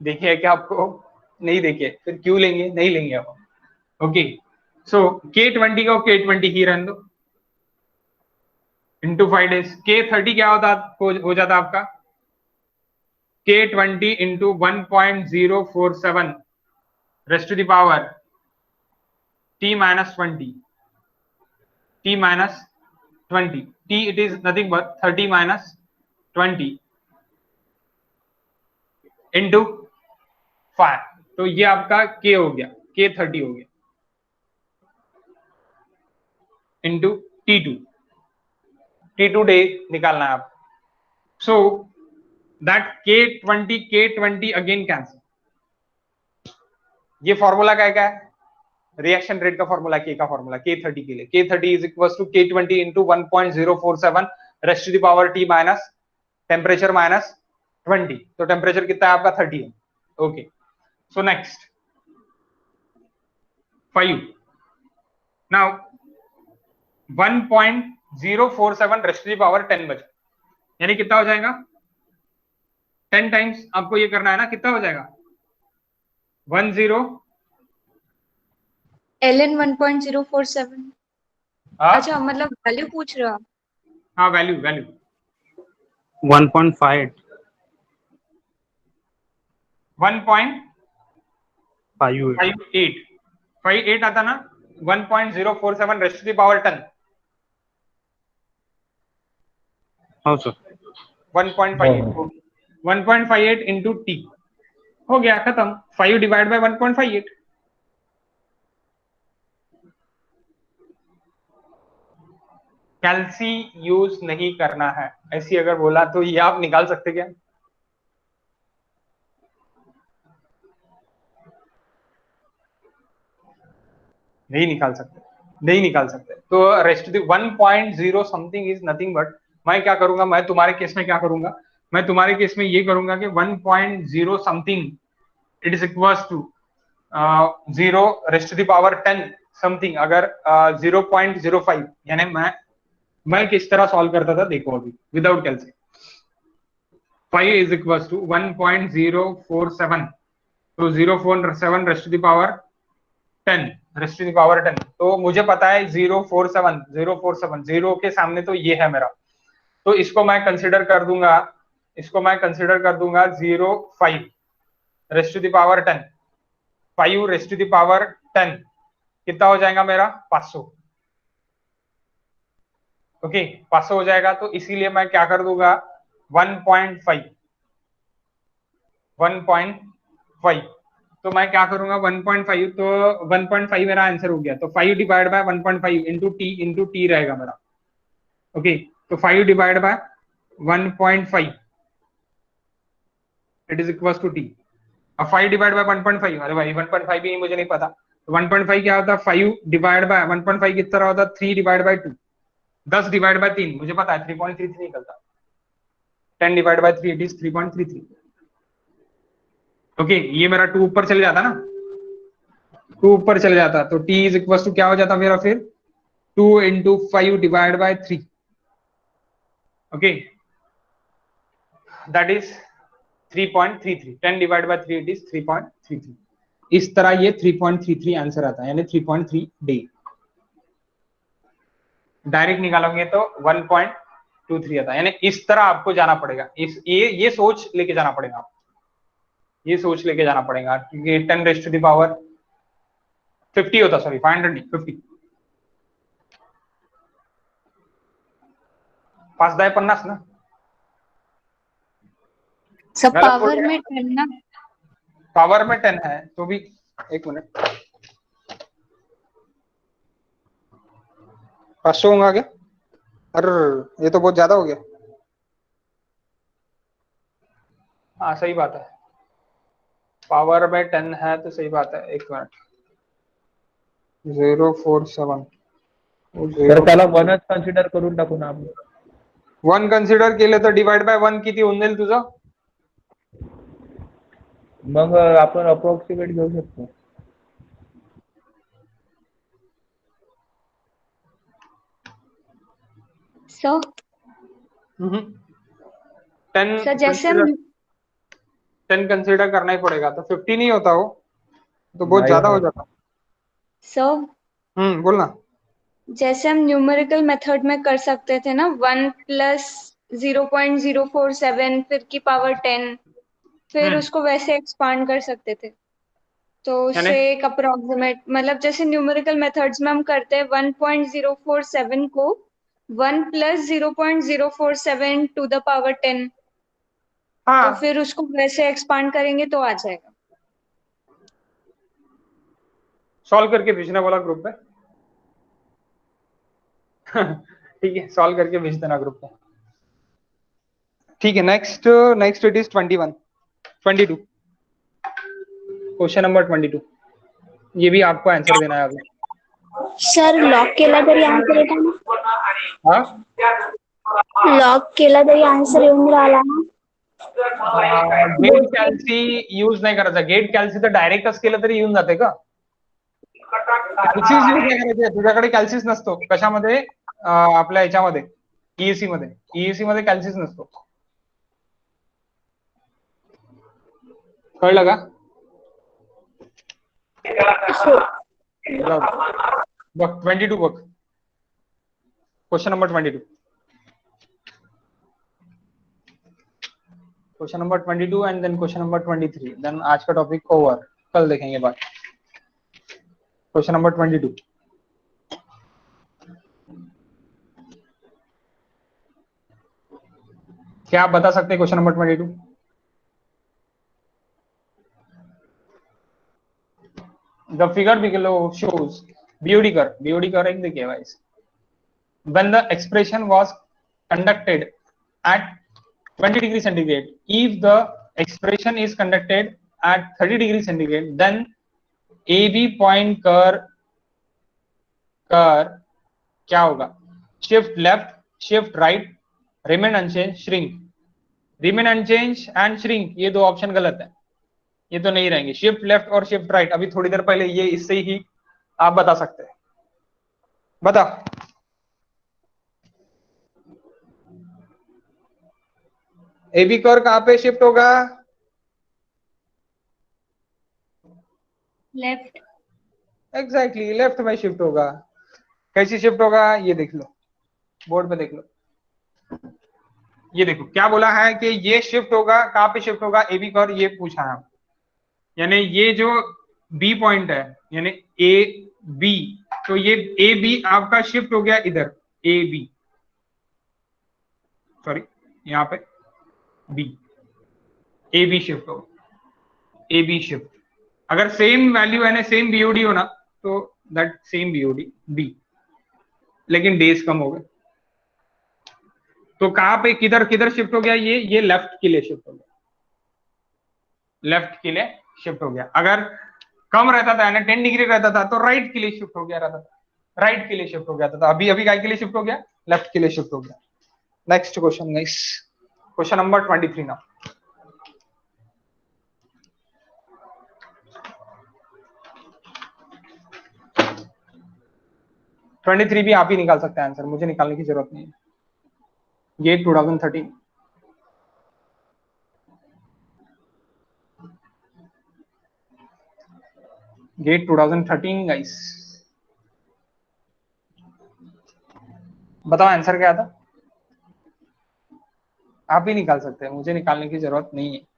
देखिए है क्या आपको? नहीं देखिए, फिर क्यों लेंगे? नहीं लेंगे अब। ओके, सो K20 को K20 ही रहने दो इंटू 5 days, K30 क्या होता हो जाता आपका K20 into 1.047 raise to the power T minus 20, T minus 20, T it is nothing but 30 minus 20 into 5, तो ये आपका K हो गया, K30 हो गया इंटू T2 डे निकालना है आप। So that K20 again cancel, ये फॉर्मूला क्या है? रिएक्शन रेट का फॉर्मूला, K का फॉर्मूला K30 के लिए, K30 is equal to K20 into 1.047 raise to the power T minus temperature minus 20, तो टेम्परेचर कितना है आपका 30 है। Okay, so next 5, now 1.047 raise to the power 10 बचा, यानी कितना हो जाएगा 10 टाइम्स आपको ये करना है ना, कितना हो जाएगा 10 ln 1.047। अच्छा, मतलब वैल्यू पूछ रहे हो आप? हाँ, वैल्यू 1.58 1.58 आता ना, 1.047 रेज़ टू द पावर 10, हाँ सर 1.58 इंटू टी हो गया, खत्म, 5 डिवाइड बाय 1.58। कैल्सी यूज नहीं करना है, ऐसी अगर बोला तो ये आप निकाल सकते क्या? नहीं निकाल सकते। तो raised to the 1.0 something is nothing but, मैं क्या करूंगा, मैं तुम्हारे केस में क्या करूंगा, मैं तुम्हारे केस में ये करूंगा कि 1.0 something it is equals to 0 raised to the power 10 something. अगर 0.05, यानी मैं किस तरह सॉल्व करता था देखो अभी without calculation. 5 is equals to 1.047, तो 047 raised to the power 10 raised to the power 10। तो मुझे पता है 047 0 के सामने तो ये है मेरा, तो इसको मैं कंसिडर कर दूंगा 0.5 raised to the power 10। 5 raised to the power 10 कितना हो जाएगा मेरा 500। ओके 500 हो जाएगा। तो इसीलिए मैं क्या कर दूंगा 1.5। तो मैं क्या करूंगा 1.5, तो 1.5 मेरा आंसर हो गया। तो 5 डिवाइड बाय 1.5 इंटू टी रहेगा मेरा। ओके तो 5 divide by 1.5 it is equal to T. अब 5 डिवाइड बाय 1.5, अरे भाई 1.5 भी मुझे नहीं पता, तो 1.5 क्या होता है 5 डिवाइड बाय 1.5 कितना होता है 3 डिवाइड बाय 2, 10 डिवाइड बाय 3 मुझे पता है 3.33 निकलता। 10 divide by 3 it is 3.33। Okay ये मेरा 2 ऊपर चले जाता ना, 2 ऊपर चले जाता, तो t इज इक्वल टू क्या हो जाता मेरा फिर 2 into 5 divide bye 3। Okay that is 3.33। 10 divide by 3 it is 3.33। इस तरह ये 3.33 आंसर आता है, यानी 3.3 डे। डायरेक्ट निकालोगे तो 1.23 आता है, यानी इस तरह आपको जाना पड़ेगा। ये सोच लेके जाना पड़ेगा आपको, ये सोच लेके जाना पड़ेगा, क्योंकि 10 रेस्ट टू द पावर 50 होता, सॉरी 500 नहीं 50। 5×10 ना, सब गलत बोल पावर गया। में 10 ना। पावर में 10 है तो भी, एक मिनट 500 होगा क्या? अरे ये तो बहुत ज्यादा हो गया। हाँ सही बात है, पावर में 10 है तो सही बात है। एक मिनट 047 तर त्याला 1च कन्सिडर करून टाकू ना आपण। 1 कन्सिडर केलं तर डिवाइड बाय 1 किती होऊन जाईल तुझं? मग आपण अप्रॉक्सिमेट घेऊ शकतो। सो 10 जैसे हम 10 कंसिडर करना ही पड़ेगा, तो 50 नहीं होता वो, तो बहुत नहीं ज्यादा हो होता। जाता। सो बोलना। जैसे हम न्यूमेरिकल मेथड में कर सकते थे ना 1 प्लस 0.047 फिर की पावर 10, फिर उसको वैसे एक्सपांड कर सकते थे। तो यानी उससे एक अप्रोक्सीमेट, मतलब जैसे न्यूमेरिकल मेथड्स में हम करते हैं 1.047 को 1 प्लस 0.047 टू द पावर 10, तो हाँ फिर उसको वैसे एक्सपांड करेंगे तो आ जाएगा। सॉल्व करके भेजना बोला ग्रुप में। ठीक है सॉल्व करके भेज देना ग्रुप में। ठीक है next it is 22 question number 22। ये भी आपको आंसर देना है अभी। सर लॉक केला तरी आन्सर येतो ना? हाँ लॉक केला तरी आन्सर येऊन राहिला ना? गेट कॅल्सी यूज नाही करायचा। गेट कॅल्सी तर डायरेक्टच केलं तरी येऊन जाते का? कॅल्सीज यूज नाही करायचे, तुझ्याकडे कॅल्सीज नसतो कशामध्ये, आपल्या ह्याच्यामध्ये ईएससी मध्ये कॅल्सीज नसतो, कळलं का? बघ 22 बघ, question number 22। Question number 22 and then question number 23, then आज का टॉपिक ओवर, कल देखेंगे बात। Question number 22। क्या आप बता सकते हैं question number 22? The figure below shows BOD कर एक देखिए guys. When the expression was conducted at 20 degree centigrade, if the expression is conducted at 30 degree centigrade, then AB point curve कर क्या होगा? Shift left, shift right, remain unchange, shrink. Remain unchange and shrink ये दो option गलत है, ये तो नहीं रहेंगे। शिफ्ट लेफ्ट और शिफ्ट राइट अभी थोड़ी देर पहले ये इससे ही आप बता सकते हैं। बता। एबी कर कहां पे शिफ्ट होगा? लेफ्ट। एग्जैक्टली लेफ्ट में शिफ्ट होगा। कैसी शिफ्ट होगा ये देख लो, बोर्ड पे देख लो। ये देखो क्या बोला है कि ये शिफ्ट होगा, कहां पे शिफ्ट होगा? एबी कर ये पूछा है, यानी ये जो बी पॉइंट है यानी ए बी, तो ये ए बी आपका शिफ्ट हो गया इधर, ए बी सॉरी यहाँ पे बी, ए बी शिफ्ट हो, ए बी शिफ्ट। अगर सेम वैल्यू है ना, सेम बीओडी हो ना, तो दैट सेम बीओडी बी, लेकिन डेज कम हो गए। तो कहां पे किधर किधर शिफ्ट हो गया? ये लेफ्ट के लिए शिफ्ट हो गया, लेफ्ट के लिए शिफ्ट हो गया। अगर कम रहता था यानी 10 डिग्री रहता था तो राइट के लिए शिफ्ट हो गया रहता था, राइट के लिए शिफ्ट हो गया था। अभी अभी काय के लिए शिफ्ट हो गया? लेफ्ट के लिए शिफ्ट हो गया। Next question guys, question number 23 now. Twenty three भी आप ही निकाल सकते हैं आंसर, मुझे निकालने की जरूरत नहीं है। गेट 2013, गेट 2013 गाइस, बताओ आंसर क्या था? आप ही निकाल सकते हैं, मुझे निकालने की जरूरत नहीं है।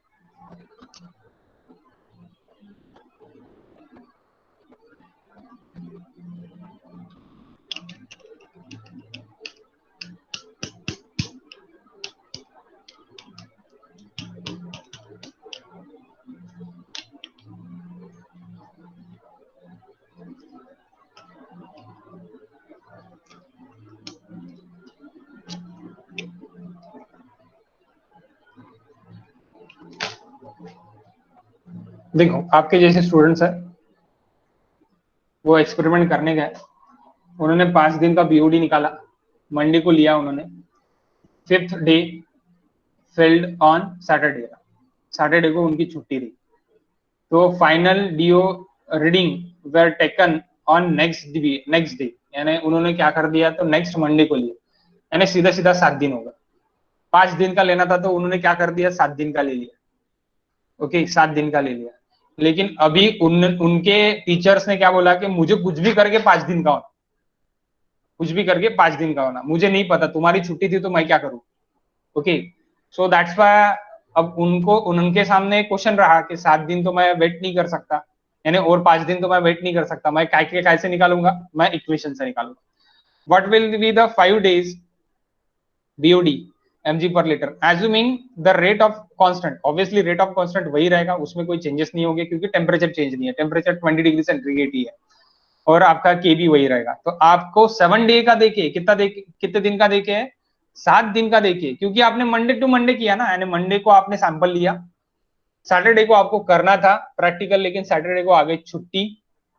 देखो आपके जैसे स्टूडेंट्स है, वो एक्सपेरिमेंट करने गए, उन्होंने 5 दिन का बीओडी निकाला, मंडे को लिया उन्होंने, 5th day failed on Saturday, Saturday को उनकी छुट्टी रही, तो final DO reading were taken on next day, यानी उन्होंने क्या कर दिया, तो नेक्स्ट मंडे को लिया, यानी सीधा सीधा 7 दिन होगा। 5 दिन का लेना था तो उन्होंने क्या कर दिया, 7 दिन का ले लिया। ओके 7 दिन का ले लिया, लेकिन अभी उनके टीचर्स ने क्या बोला कि मुझे कुछ भी करके 5 दिन का होना, कुछ भी करके 5 दिन का होना, मुझे नहीं पता, तुम्हारी छुट्टी थी तो मैं क्या करूं। ओके सो दैट्स व्हाई अब उनको उनके सामने क्वेश्चन रहा कि 7 दिन तो मैं वेट नहीं कर सकता, यानी और 5 दिन तो मैं वेट नहीं कर सकता, मैं कैसे निकालूंगा, मैं इक्वेशन से निकालूंगा। What will be the 5 days BOD mg per liter assuming the rate of constant, obviously rate of constant वही रहेगा, उसमें कोई चेंजेस नहीं होंगे क्योंकि टेम्परेचर चेंज नहीं है, टेम्परेचर 20 डिग्री सेंटीग्रेड ही है, और आपका के भी वही रहेगा। तो आपको 7 डे का देके कितने दिन का देके है, 7 दिन का देके, क्योंकि आपने मंडे टू मंडे किया ना, यानी मंडे को आपने सैंपल लिया, सैटरडे को आपको करना था प्रैक्टिकल, लेकिन सैटरडे को आ गई छुट्टी,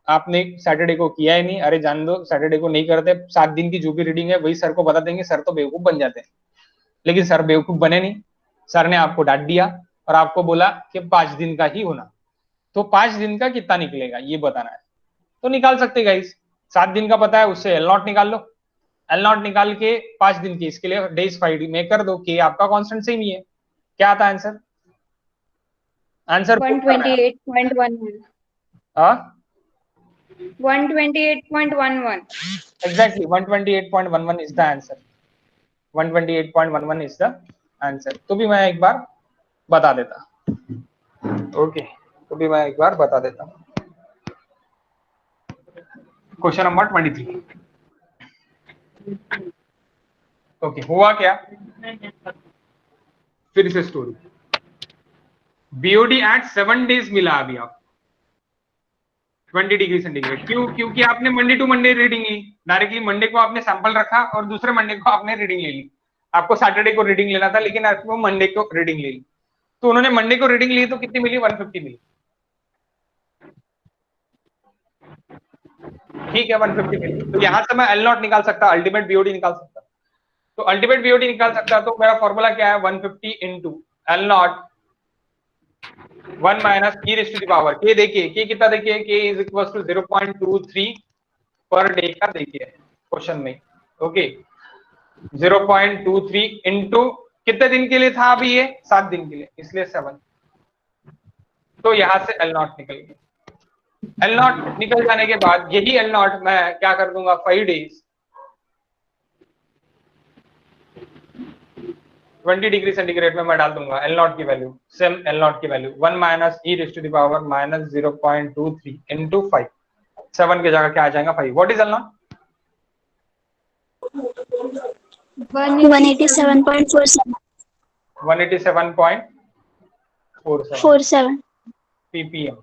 आपने सैटरडे को किया ही नहीं, अरे जान दो सैटरडे को नहीं करते, 7 दिन की जो भी रीडिंग है वही सर को बता देंगे, सर तो बेवकूफ बन जाते हैं, लेकिन सर बेवकूफ बने नहीं, सर ने आपको डांट दिया और आपको बोला कि 5 दिन का ही होना, तो 5 दिन का कितना निकलेगा ये बताना है, तो निकाल सकते गाइस। 7 दिन का पता है, उससे एल नॉट निकाल लो, एल नॉट निकाल के 5 दिन की, इसके लिए डेज 5 में कर दो, कि आपका कांस्टेंट सेम ही है। क्या आता है आंसर? आंसर 128.11। हाँ 128.11। Exactly 128.11 is the answer, 128.11 is the answer. तो भी मैं एक बार बता देता, ओके तो भी मैं एक बार बता देता हूं। क्वेश्चन नंबर 23, ओके हुआ क्या, फिर से स्टोरी, बीओडी एट 7 days मिला अभी आप 20 डिग्री सेंटीग्रेड, क्यों? क्योंकि आपने मंडे टू मंडे रीडिंग ली, डायरेक्टली मंडे को आपने सैंपल रखा और दूसरे मंडे को आपने रीडिंग ले ली, आपको सैटरडे को रीडिंग लेना था लेकिन आपको मंडे को रीडिंग ले ली, तो उन्होंने मंडे को रीडिंग ली तो कितनी मिली, 150 मिली। ठीक है 150 मिली। तो यहाँ से मैं एल नॉट निकाल सकता, अल्टीमेट बीओडी निकाल सकता। तो अल्टीमेट बीओडी निकाल सकता, तो मेरा फॉर्मूला क्या है 150 into L naught 1 minus E raise to the power K. देखिए के कितना, देखिए के is equal to 0.23 per day का, देखिए क्वेश्चन में। ओके 0.23 इंटू कितने दिन के लिए था अभी ये 7 दिन के लिए, इसलिए 7। तो यहां से एल नॉट निकल गया। एल नॉट निकल जाने के बाद यही एल नॉट मैं क्या कर दूंगा 5 डेज 20 डिग्री सेंटीग्रेड में मैं डाल दूंगा एल नॉट की वैल्यू, सेम एल नॉट की value 1 minus E raise to the power minus 0.23 into 5। 7 की जगह क्या आ जाएगा 5। What is L naught? 187.47 187.47 ppm।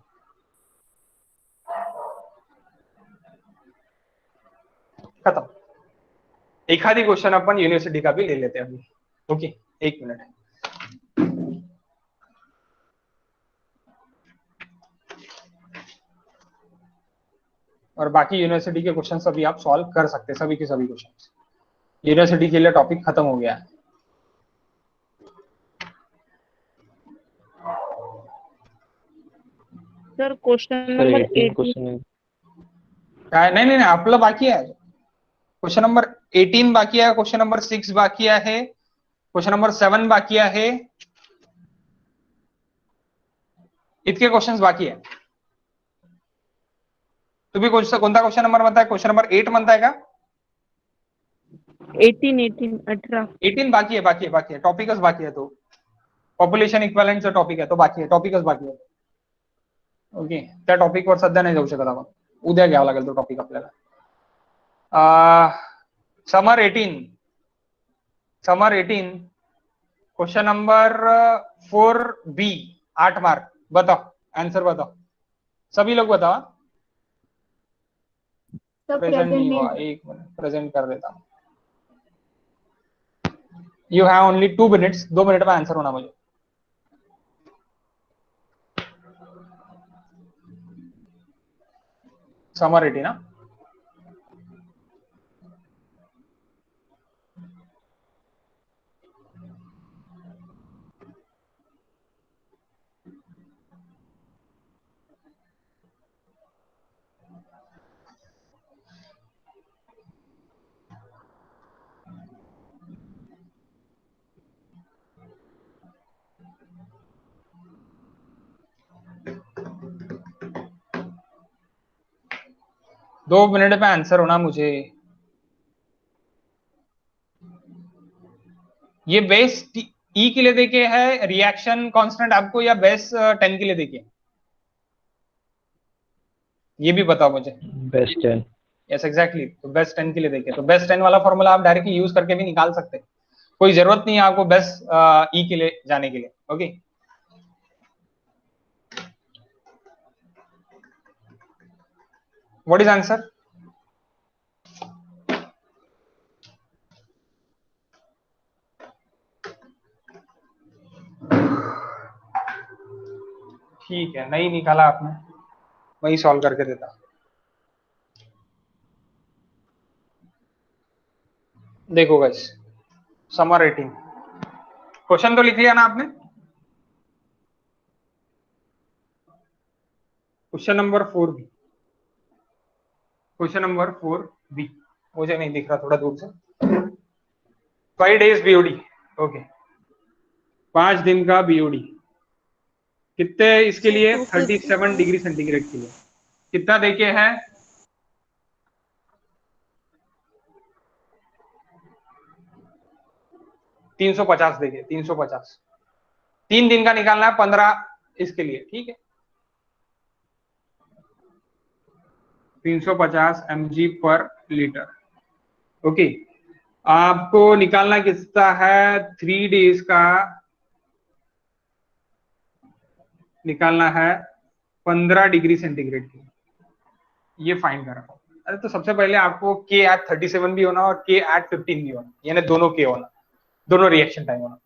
खत्म। एक आधी क्वेश्चन अपन यूनिवर्सिटी का भी ले लेते हैं अभी। Okay 1 minute. और बाकी यूनिवर्सिटी के क्वेश्चन अभी आप सॉल्व कर सकते हैं, सभी के सभी क्वेश्चन। यूनिवर्सिटी के लिए टॉपिक खत्म हो गया है। सर क्वेश्चन नंबर 18 काय नहीं आपलं बाकी आहे। क्वेश्चन नंबर 18 बाकी आहे, क्वेश्चन नंबर 6 बाकी आहे, क्वेश्चन नंबर 7 बाकी आहे, इतके क्वेश्चंस बाकी आहे। तुम्ही कोणता क्वेश्चन नंबर म्हणताय? क्वेश्चन नंबर 8 म्हणताय का? 18 बाकी आहे टॉपिकच बाकी आहे। तो पॉप्युलेशन इक्विव्हॅलंटचा टॉपिक आहे, तो बाकी आहे, टॉपिकच बाकी आहे। ओके त्या टॉपिकवर सध्या नाही जाऊ शकत आपण, उद्या घ्यावा लागेल तो टॉपिक आपल्याला। Summer 18 question number 4B 8 mark. बताओ आंसर बताओ, सभी लोग बताओ। प्रेजेंट नहीं हुआ, एक मिनट प्रेजेंट कर देता हूँ। You have only 2 minutes, 2 minute में आंसर होना मुझे। समर 18 ना, दो मिनट में आंसर होना मुझे। ये बेस ई के लिए देखे है रिएक्शन कांस्टेंट आपको, या बेस 10 के लिए देखे, ये भी बताओ मुझे। बेस 10। यस एग्जैक्टली, तो बेस 10 के लिए देखे, तो बेस 10 वाला फॉर्मूला आप डायरेक्टली यूज करके भी निकाल सकते हैं, कोई जरूरत नहीं है आपको बेस ई के लिए जाने के लिए। Okay what is answer? ठीक है, नहीं निकाला आपने, वही सॉल्व करके देता। देखो गाइस समर 18 क्वेश्चन तो लिख लिया ना आपने? Question number 4B, question number 4B मुझे नहीं दिख रहा थोड़ा दूर से। 5 days बीओडी। ओके 5 दिन का बीओडी कितने इसके लिए? 37 डिग्री सेंटीग्रेड के लिए कितना देखे है? $350 देखे, 350। 3 दिन का निकालना है, 15 इसके लिए, ठीक है। 350 mg पर लीटर। ओके आपको निकालना कितना है? 3 डेज का निकालना है 15 डिग्री सेंटीग्रेड की, ये फाइंड करा। अरे तो सबसे पहले आपको के एट 37 भी होना और के एट 15 भी होना, यानी दोनों के होना, दोनों रिएक्शन टाइम होना,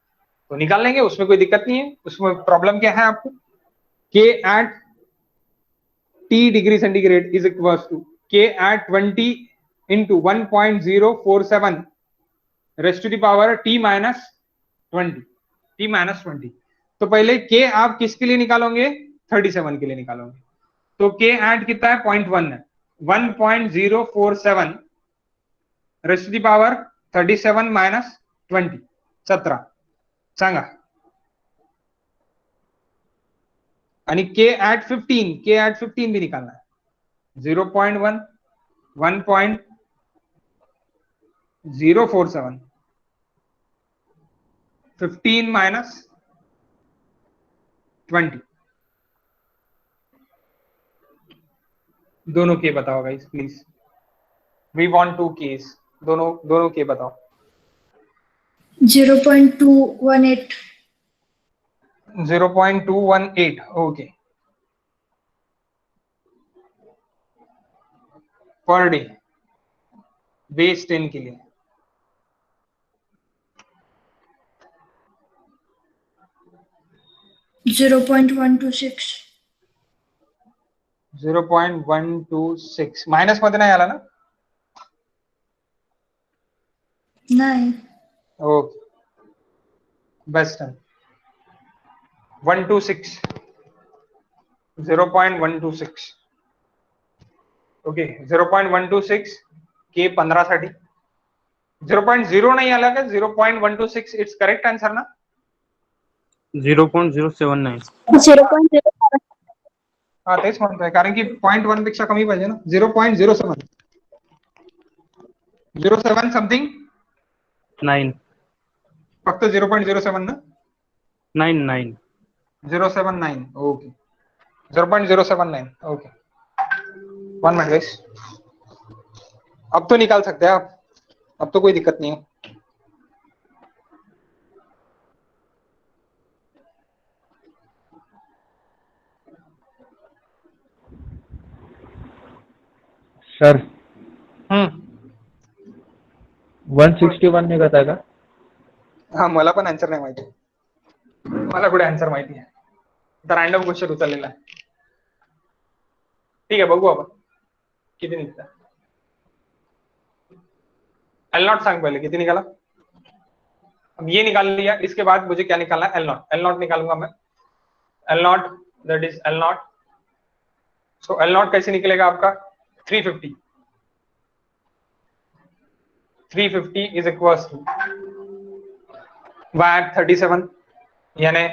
तो निकाल लेंगे, उसमें कोई दिक्कत नहीं है। उसमें प्रॉब्लम क्या है आपको? K at T degree centigrade is equal to k at 20 into 1.047 raised to the power t minus 20। तो पहले k आप किसके लिए निकालोगे? 37 के लिए निकालोगे। तो k at कितना है? 0.1 है। 1.047 raised to the power 37 minus 20 17 सांगा। आणि k at 15 भी निकालना है। 0.1 1.047 15 minus 20 दोनों के बताओ guys please. We want 2 case. दोनों के बताओ। 0.218 0.218 ओके पर डे बेस 10 के लिए। $0.126 0.126 मायनस मध्ये नाही आला ना? नाही. ओके बेस्ट 126 0.126 ओके 0.126 के 15 साठी 0.0 नाही आला का? 0.126 इट्स करेक्ट आन्सर ना? 0.079 0.0 हा तेच म्हणतोय कारण की 0.1 पेक्षा कमी पाहिजे ना. 0.07 07 समथिंग 9 फक्त 0.07 ना? 9 079 ओके 0.079 ओके 1 मिनट गाइस। अब तो निकाल सकते हैं आप, अब तो कोई दिक्कत नहीं है। सर 161 निघत आहे का? हा मला पण आन्सर नाही माहिती, मला कुठे आन्सर माहिती आहे, तर रॅन्डम क्वेश्चन उचललेला आहे। ठीक है बघू आपण किती निघता। एल नॉट सांग पहले कितनी निकाला। अब ये निकाल लिया, इसके बाद मुझे क्या निकालना है? एल नॉट निकालूंगा मैं। L naught that is L naught. So L naught कैसे निकलेगा आपका? 350 is equals to y at 37 यानी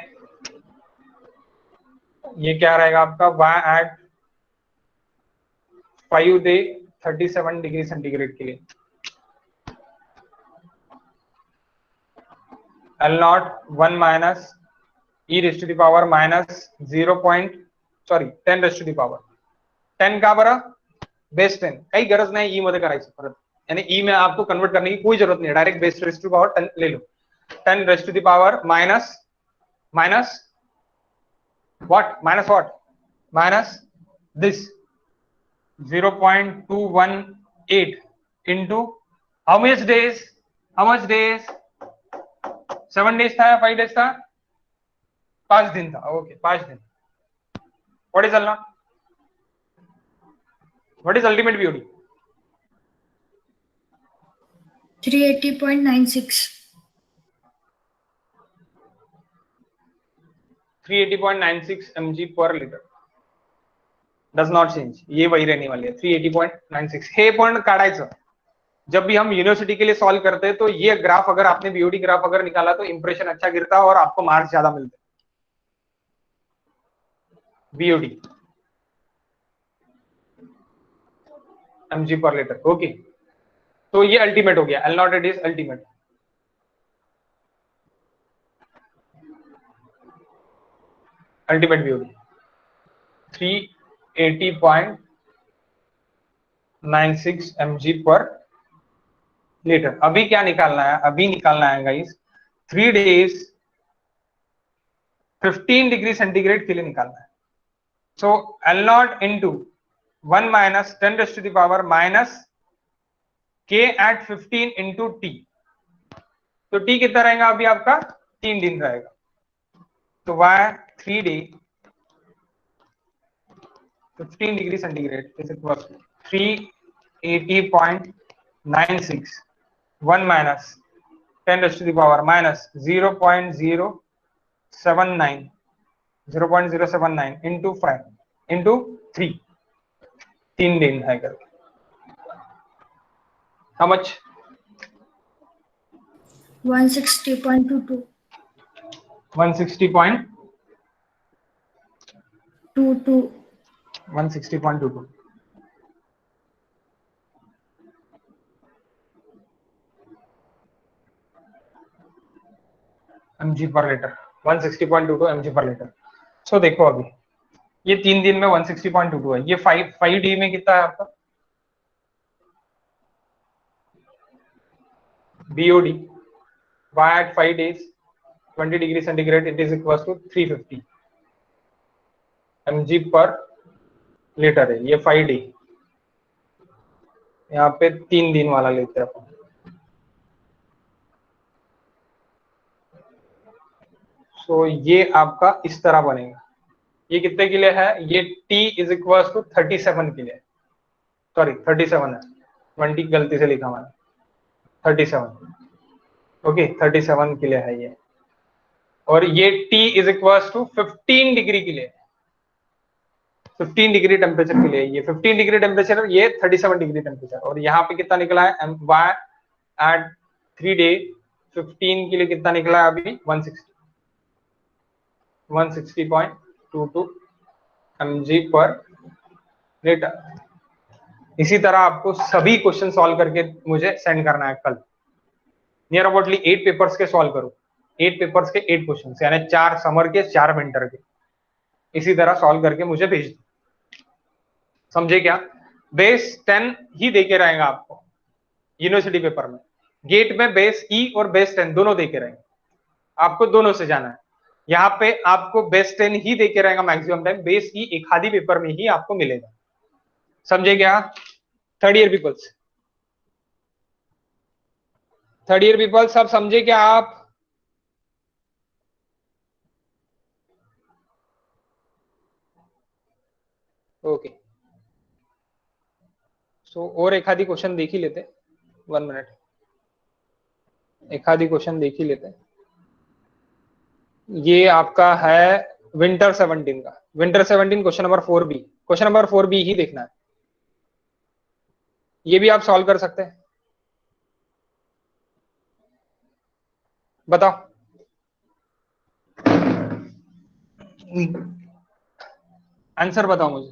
ये क्या रहेगा आपका? y at 5 दे 37 डिग्री सेंटीग्रेड के लिए। L naught 1 minus e raised to the power minus 10 raised to the power 10 का बरं बेस 10 काही गरज नाही e मध्ये करायचं परत, यानी e में आपको कन्वर्ट करने की कोई जरूरत नहीं, direct base raised to power 10 ले लो। 10 raised to the power minus this 0.218 into how much days 7 days था या 5 days था? 5 दिन था। ओके 5 दिन। What is Allah? What is ultimate BOD? 380.96 380.96 mg पर लीटर डज नॉट चेंज, ये वही रहने वाली है 380.96। हे पण काढायचं जब भी हम यूनिवर्सिटी के लिए सॉल्व करते हैं, तो ये ग्राफ अगर आपने BOD ग्राफ अगर निकाला तो इंप्रेशन अच्छा गिरता है और आपको मार्क्स ज्यादा मिलते हैं। BOD mg पर लीटर ओके। तो ये अल्टीमेट हो गया, L not it is ultimate. Ultimate BOD 380.96 mg पर लीटर। अभी क्या निकालना है? अभी निकालना है गाइस 3 days 15 डिग्री सेंटीग्रेड के लिए निकालना है। So L not into 1 minus 10 raised to the power minus K at 15 into T. तो टी कितना रहेगा अभी आपका? 3 दिन रहेगा। तो Y 3 day 15 degree centigrade 380.96 1 minus 10 raised to the power minus 0.079 into 5 into 3 3 दिन है करके how much 160.22. 160.22 mg per liter 160.22 mg per liter. सो देखो अभी ये 3 दिन में 160.22 है, ये 5D में कितना है आपका BOD y at 5 days 20 degree centigrade it is equals to 350 mg per liter है, ये 5D यहाँ पे 3 दिन वाला लेते हैं अपन। सो ये आपका इस तरह बनेगा, ये कितने के लिए है, ये t इज इक्वल टू 37 के लिए, सॉरी 37 है, 20 गलती से लिखा मैंने, 37 ओके 37 के लिए है ये, और ये t is equal to 15 degree के लिए, 15 डिग्री टेम्परेचर के लिए, ये 15 डिग्री टेम्परेचर, ये 37 डिग्री टेम्परेचर, और यहाँ पे कितना निकला है y at 3 day 15 के लिए कितना निकला है अभी 160.22 mg पर लीटर। इसी तरह आपको सभी क्वेश्चन सॉल्व करके मुझे सेंड करना है कल, नियर अबाउटली 8 पेपर्स के सॉल्व करो, 8 पेपर्स के 8 क्वेश्चन, यानी 4 समर के 4 विंटर के, इसी तरह सॉल्व करके मुझे भेज दो, समझे क्या। बेस 10 ही देके रहेगा आपको यूनिवर्सिटी पेपर में, गेट में बेस ई और बेस 10 दोनों देके रहेंगे, आपको दोनों से जाना है। यहाँ पे आपको बेस 10 ही देके रहेगा मैक्सिमम टाइम, बेस ई एक आधी पेपर में ही आपको मिलेगा, समझे क्या। थर्ड ईयर पीपल सब समझे क्या आप। ओके सो और एक आधी क्वेश्चन देख ही लेते, 1 मिनट, एक आधी क्वेश्चन देख ही लेते। ये आपका है विंटर 17 का, winter 17 question number 4B, question number 4B ही देखना है, ये भी आप सॉल्व कर सकते हैं। बताओ आंसर बताओ मुझे।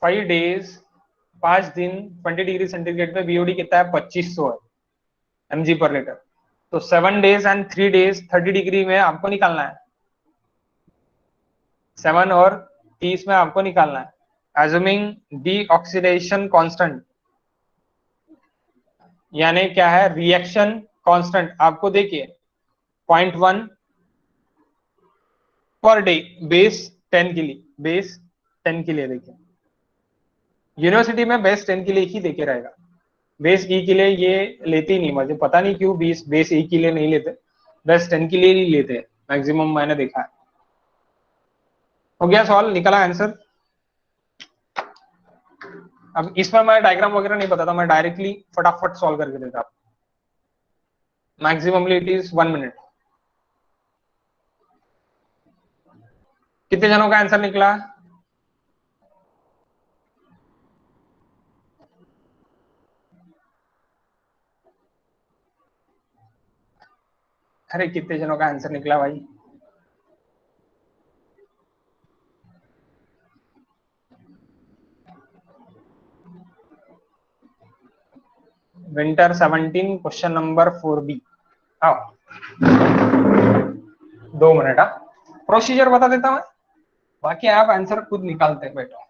फाइव डेज 5 दिन 20 डिग्री सेंटीग्रेड में बीओडी कितना है 2500 है mg पर लीटर। तो 7 डेज एंड 3 डेज 30 डिग्री में आपको निकालना है, 7 और 30 में आपको निकालना है, एज्यूमिंग दी ऑक्सीडेशन कांस्टेंट, यानी क्या है रिएक्शन कांस्टेंट आपको देखिए 0.1 पर डे बेस 10 के लिए, बेस 10 के लिए देखिए यूनिवर्सिटी में बेस 10 के लिए ही देके रहेगा, बेस ई के लिए ये लेते ही नहीं, मुझे पता नहीं क्यों बेस ई के लिए नहीं लेते, बेस 10 के लिए ही लेते हैं मैक्सिमम, मैंने देखा है। हो गया सॉल्व, निकला आंसर। अब इसमें मैं डायग्राम वगैरह नहीं बताता, मैं डायरेक्टली फटाफट सॉल्व करके देता हूं, मैक्सिममली इट इज 1 मिनट। कितने जनों का आंसर निकला। अरे कितने जनों का आंसर निकला भाई। विंटर 17 क्वेश्चन नंबर 4B, आओ 2 मिनट, प्रोसीजर बता देता हूं, बाकी आप आंसर खुद निकालते हैं बेटा।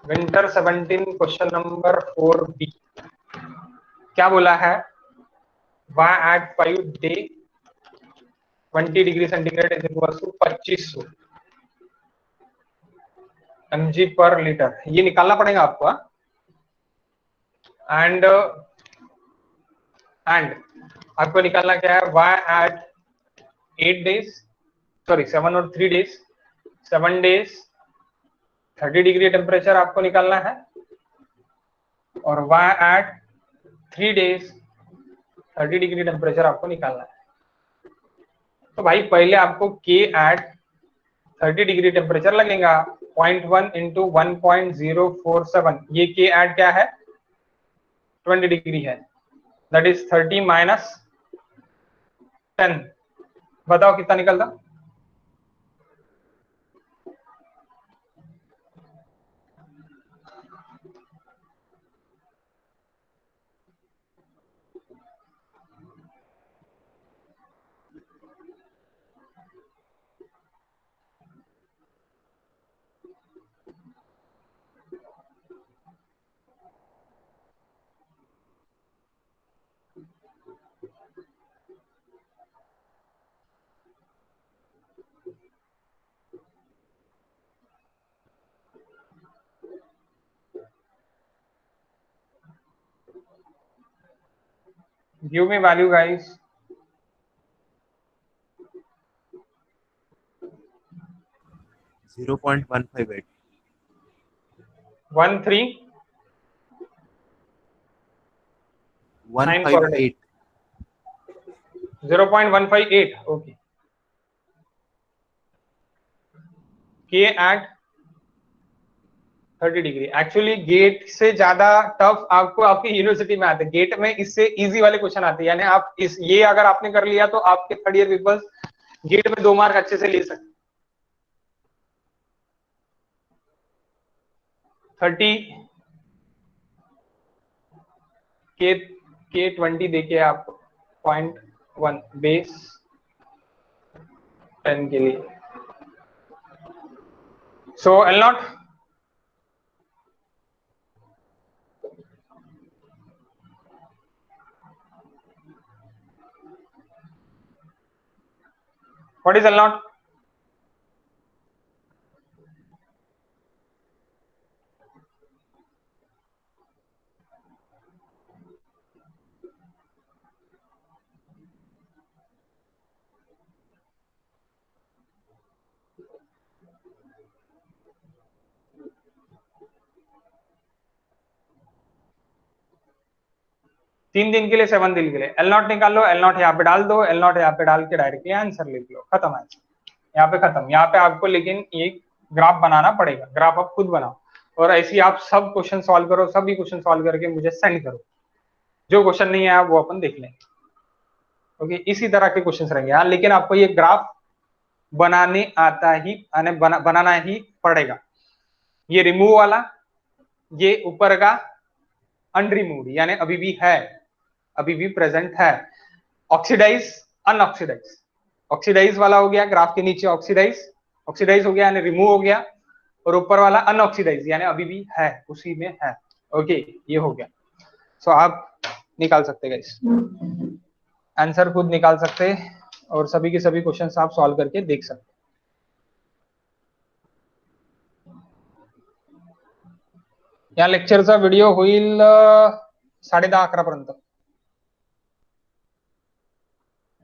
विंटर 17 क्वेश्चन नंबर 4B क्या बोला है, y at 5 day 20 degree centigrade is equal to 2500, mg पर लीटर, ये निकालना पड़ेगा आपको। एंड आपको निकालना क्या है, y at 8 days, सॉरी 7 और 3 days, 7 days 30 डिग्री टेम्परेचर आपको निकालना है, और y at 3 days 30 degree temperature आपको निकालना है। तो भाई पहले आपको k at 30 डिग्री टेम्परेचर लगेगा, 0.1 इंटू 1.047, ये k at क्या है 20 डिग्री है, दैट इज 30 माइनस 10, बताओ कितना निकलता। Give me value guys. Zero 0.158. 13 158. 0.158, okay. K at 30 degree, actually get से ज्यादा टफ आपको आपकी यूनिवर्सिटी में आते हैं, गेट में इससे इजी वाले क्वेश्चन आते हैं, यानी आप इस ये अगर आपने कर लिया तो आपके थर्ड ईयर पीपल्स गेट में 2 मार्क अच्छे से ले सकते। 30 के 20 देखिए आप 0.1 बेस 10 के लिए, सो L not what is L not, तीन दिन के लिए 7 दिन के लिए L नॉट निकाल लो, L नॉट यहाँ पे डाल दो, L नॉट यहाँ पे डाल के डायरेक्टली आंसर लिख लो, खत्म है यहाँ पे खत्म। यहाँ पे आपको लेकिन एक ग्राफ बनाना पड़ेगा, ग्राफ आप खुद बनाओ और ऐसे आप सब क्वेश्चन सॉल्व करो, सभी क्वेश्चन सॉल्व करके मुझे सेंड करो, जो क्वेश्चन नहीं आया वो अपन देख लेंगे। ओके, इसी तरह के क्वेश्चन रहेंगे हाँ, लेकिन आपको ये ग्राफ बनाने आता ही बनाना ही पड़ेगा। ये रिमूव वाला, ये ऊपर का अनरिमूव्ड यानी अभी भी है, अभी भी प्रेजेंट है, ऑक्सीडाइज अनऑक्सीडाइज, ऑक्सीडाइज वाला हो गया ग्राफ के नीचे ऑक्सीडाइज, ऑक्सीडाइज हो गया यानी रिमूव हो गया, और ऊपर वाला अनऑक्सीडाइज यानी अभी भी है, उसी में है। ओके ये हो गया, सो आप निकाल सकते गाइस, आंसर खुद निकाल सकते और सभी के सभी क्वेश्चंस आप सॉल्व करके देख सकते। या लेक्चरचा व्हिडिओ होईल 10:30-11 पर्यंत।